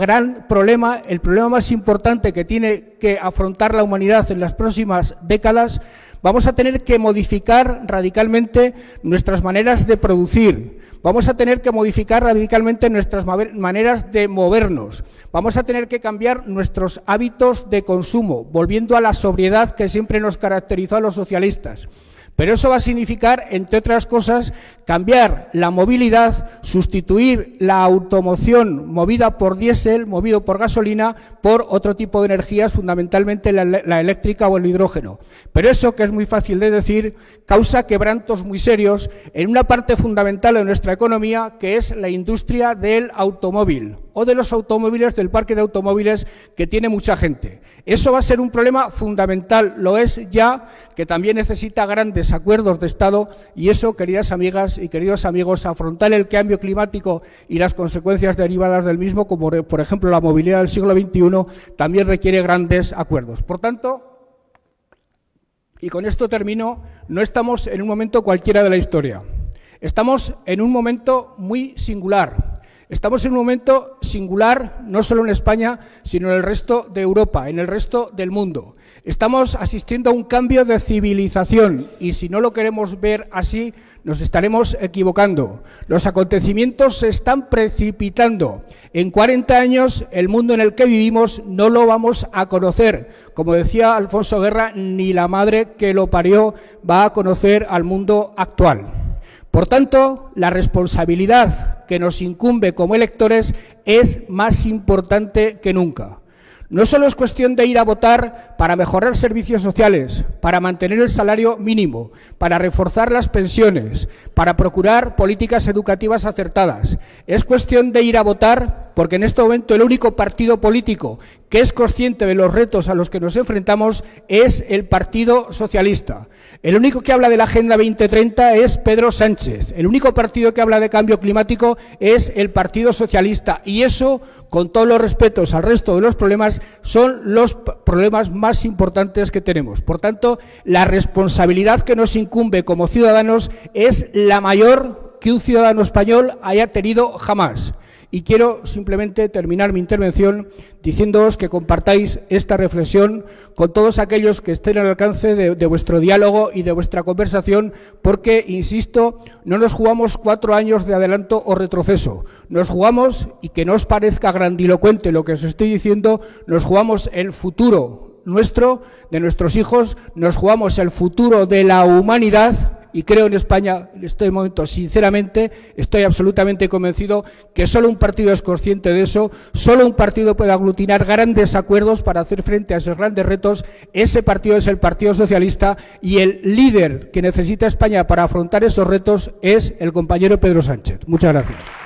problema más importante que tiene que afrontar la humanidad en las próximas décadas, vamos a tener que modificar radicalmente nuestras maneras de producir, vamos a tener que modificar radicalmente nuestras maneras de movernos, vamos a tener que cambiar nuestros hábitos de consumo, volviendo a la sobriedad que siempre nos caracterizó a los socialistas. Pero eso va a significar, entre otras cosas, cambiar la movilidad, sustituir la automoción movida por diésel, movido por gasolina, por otro tipo de energías, fundamentalmente la eléctrica o el hidrógeno. Pero eso, que es muy fácil de decir, causa quebrantos muy serios en una parte fundamental de nuestra economía, que es la industria del automóvil o de los automóviles, del parque de automóviles que tiene mucha gente. Eso va a ser un problema fundamental, lo es ya, que también necesita grandes acuerdos de Estado, y eso, queridas amigas y queridos amigos, afrontar el cambio climático y las consecuencias derivadas del mismo, como por ejemplo la movilidad del siglo XXI, también requiere grandes acuerdos. Por tanto, y con esto termino, no estamos en un momento cualquiera de la historia. Estamos en un momento muy singular. Estamos en un momento singular, no solo en España, sino en el resto de Europa, en el resto del mundo. Estamos asistiendo a un cambio de civilización y si no lo queremos ver así, nos estaremos equivocando. Los acontecimientos se están precipitando. En 40 años, el mundo en el que vivimos no lo vamos a conocer. Como decía Alfonso Guerra, ni la madre que lo parió va a conocer al mundo actual. Por tanto, la responsabilidad que nos incumbe como electores es más importante que nunca. No solo es cuestión de ir a votar para mejorar servicios sociales, para mantener el salario mínimo, para reforzar las pensiones, para procurar políticas educativas acertadas. Es cuestión de ir a votar porque en este momento el único partido político que es consciente de los retos a los que nos enfrentamos es el Partido Socialista. El único que habla de la Agenda 2030 es Pedro Sánchez. El único partido que habla de cambio climático es el Partido Socialista. Y eso, con todos los respetos al resto de los problemas, son los problemas más importantes que tenemos. Por tanto, la responsabilidad que nos incumbe como ciudadanos es la mayor que un ciudadano español haya tenido jamás. Y quiero simplemente terminar mi intervención diciéndoos que compartáis esta reflexión con todos aquellos que estén al alcance de vuestro diálogo y de vuestra conversación, porque, insisto, no nos jugamos 4 años de adelanto o retroceso. Nos jugamos, y que no os parezca grandilocuente lo que os estoy diciendo, nos jugamos el futuro nuestro, de nuestros hijos, nos jugamos el futuro de la humanidad y creo en España en este momento, sinceramente, estoy absolutamente convencido que solo un partido es consciente de eso, solo un partido puede aglutinar grandes acuerdos para hacer frente a esos grandes retos. Ese partido es el Partido Socialista y el líder que necesita España para afrontar esos retos es el compañero Pedro Sánchez. Muchas gracias.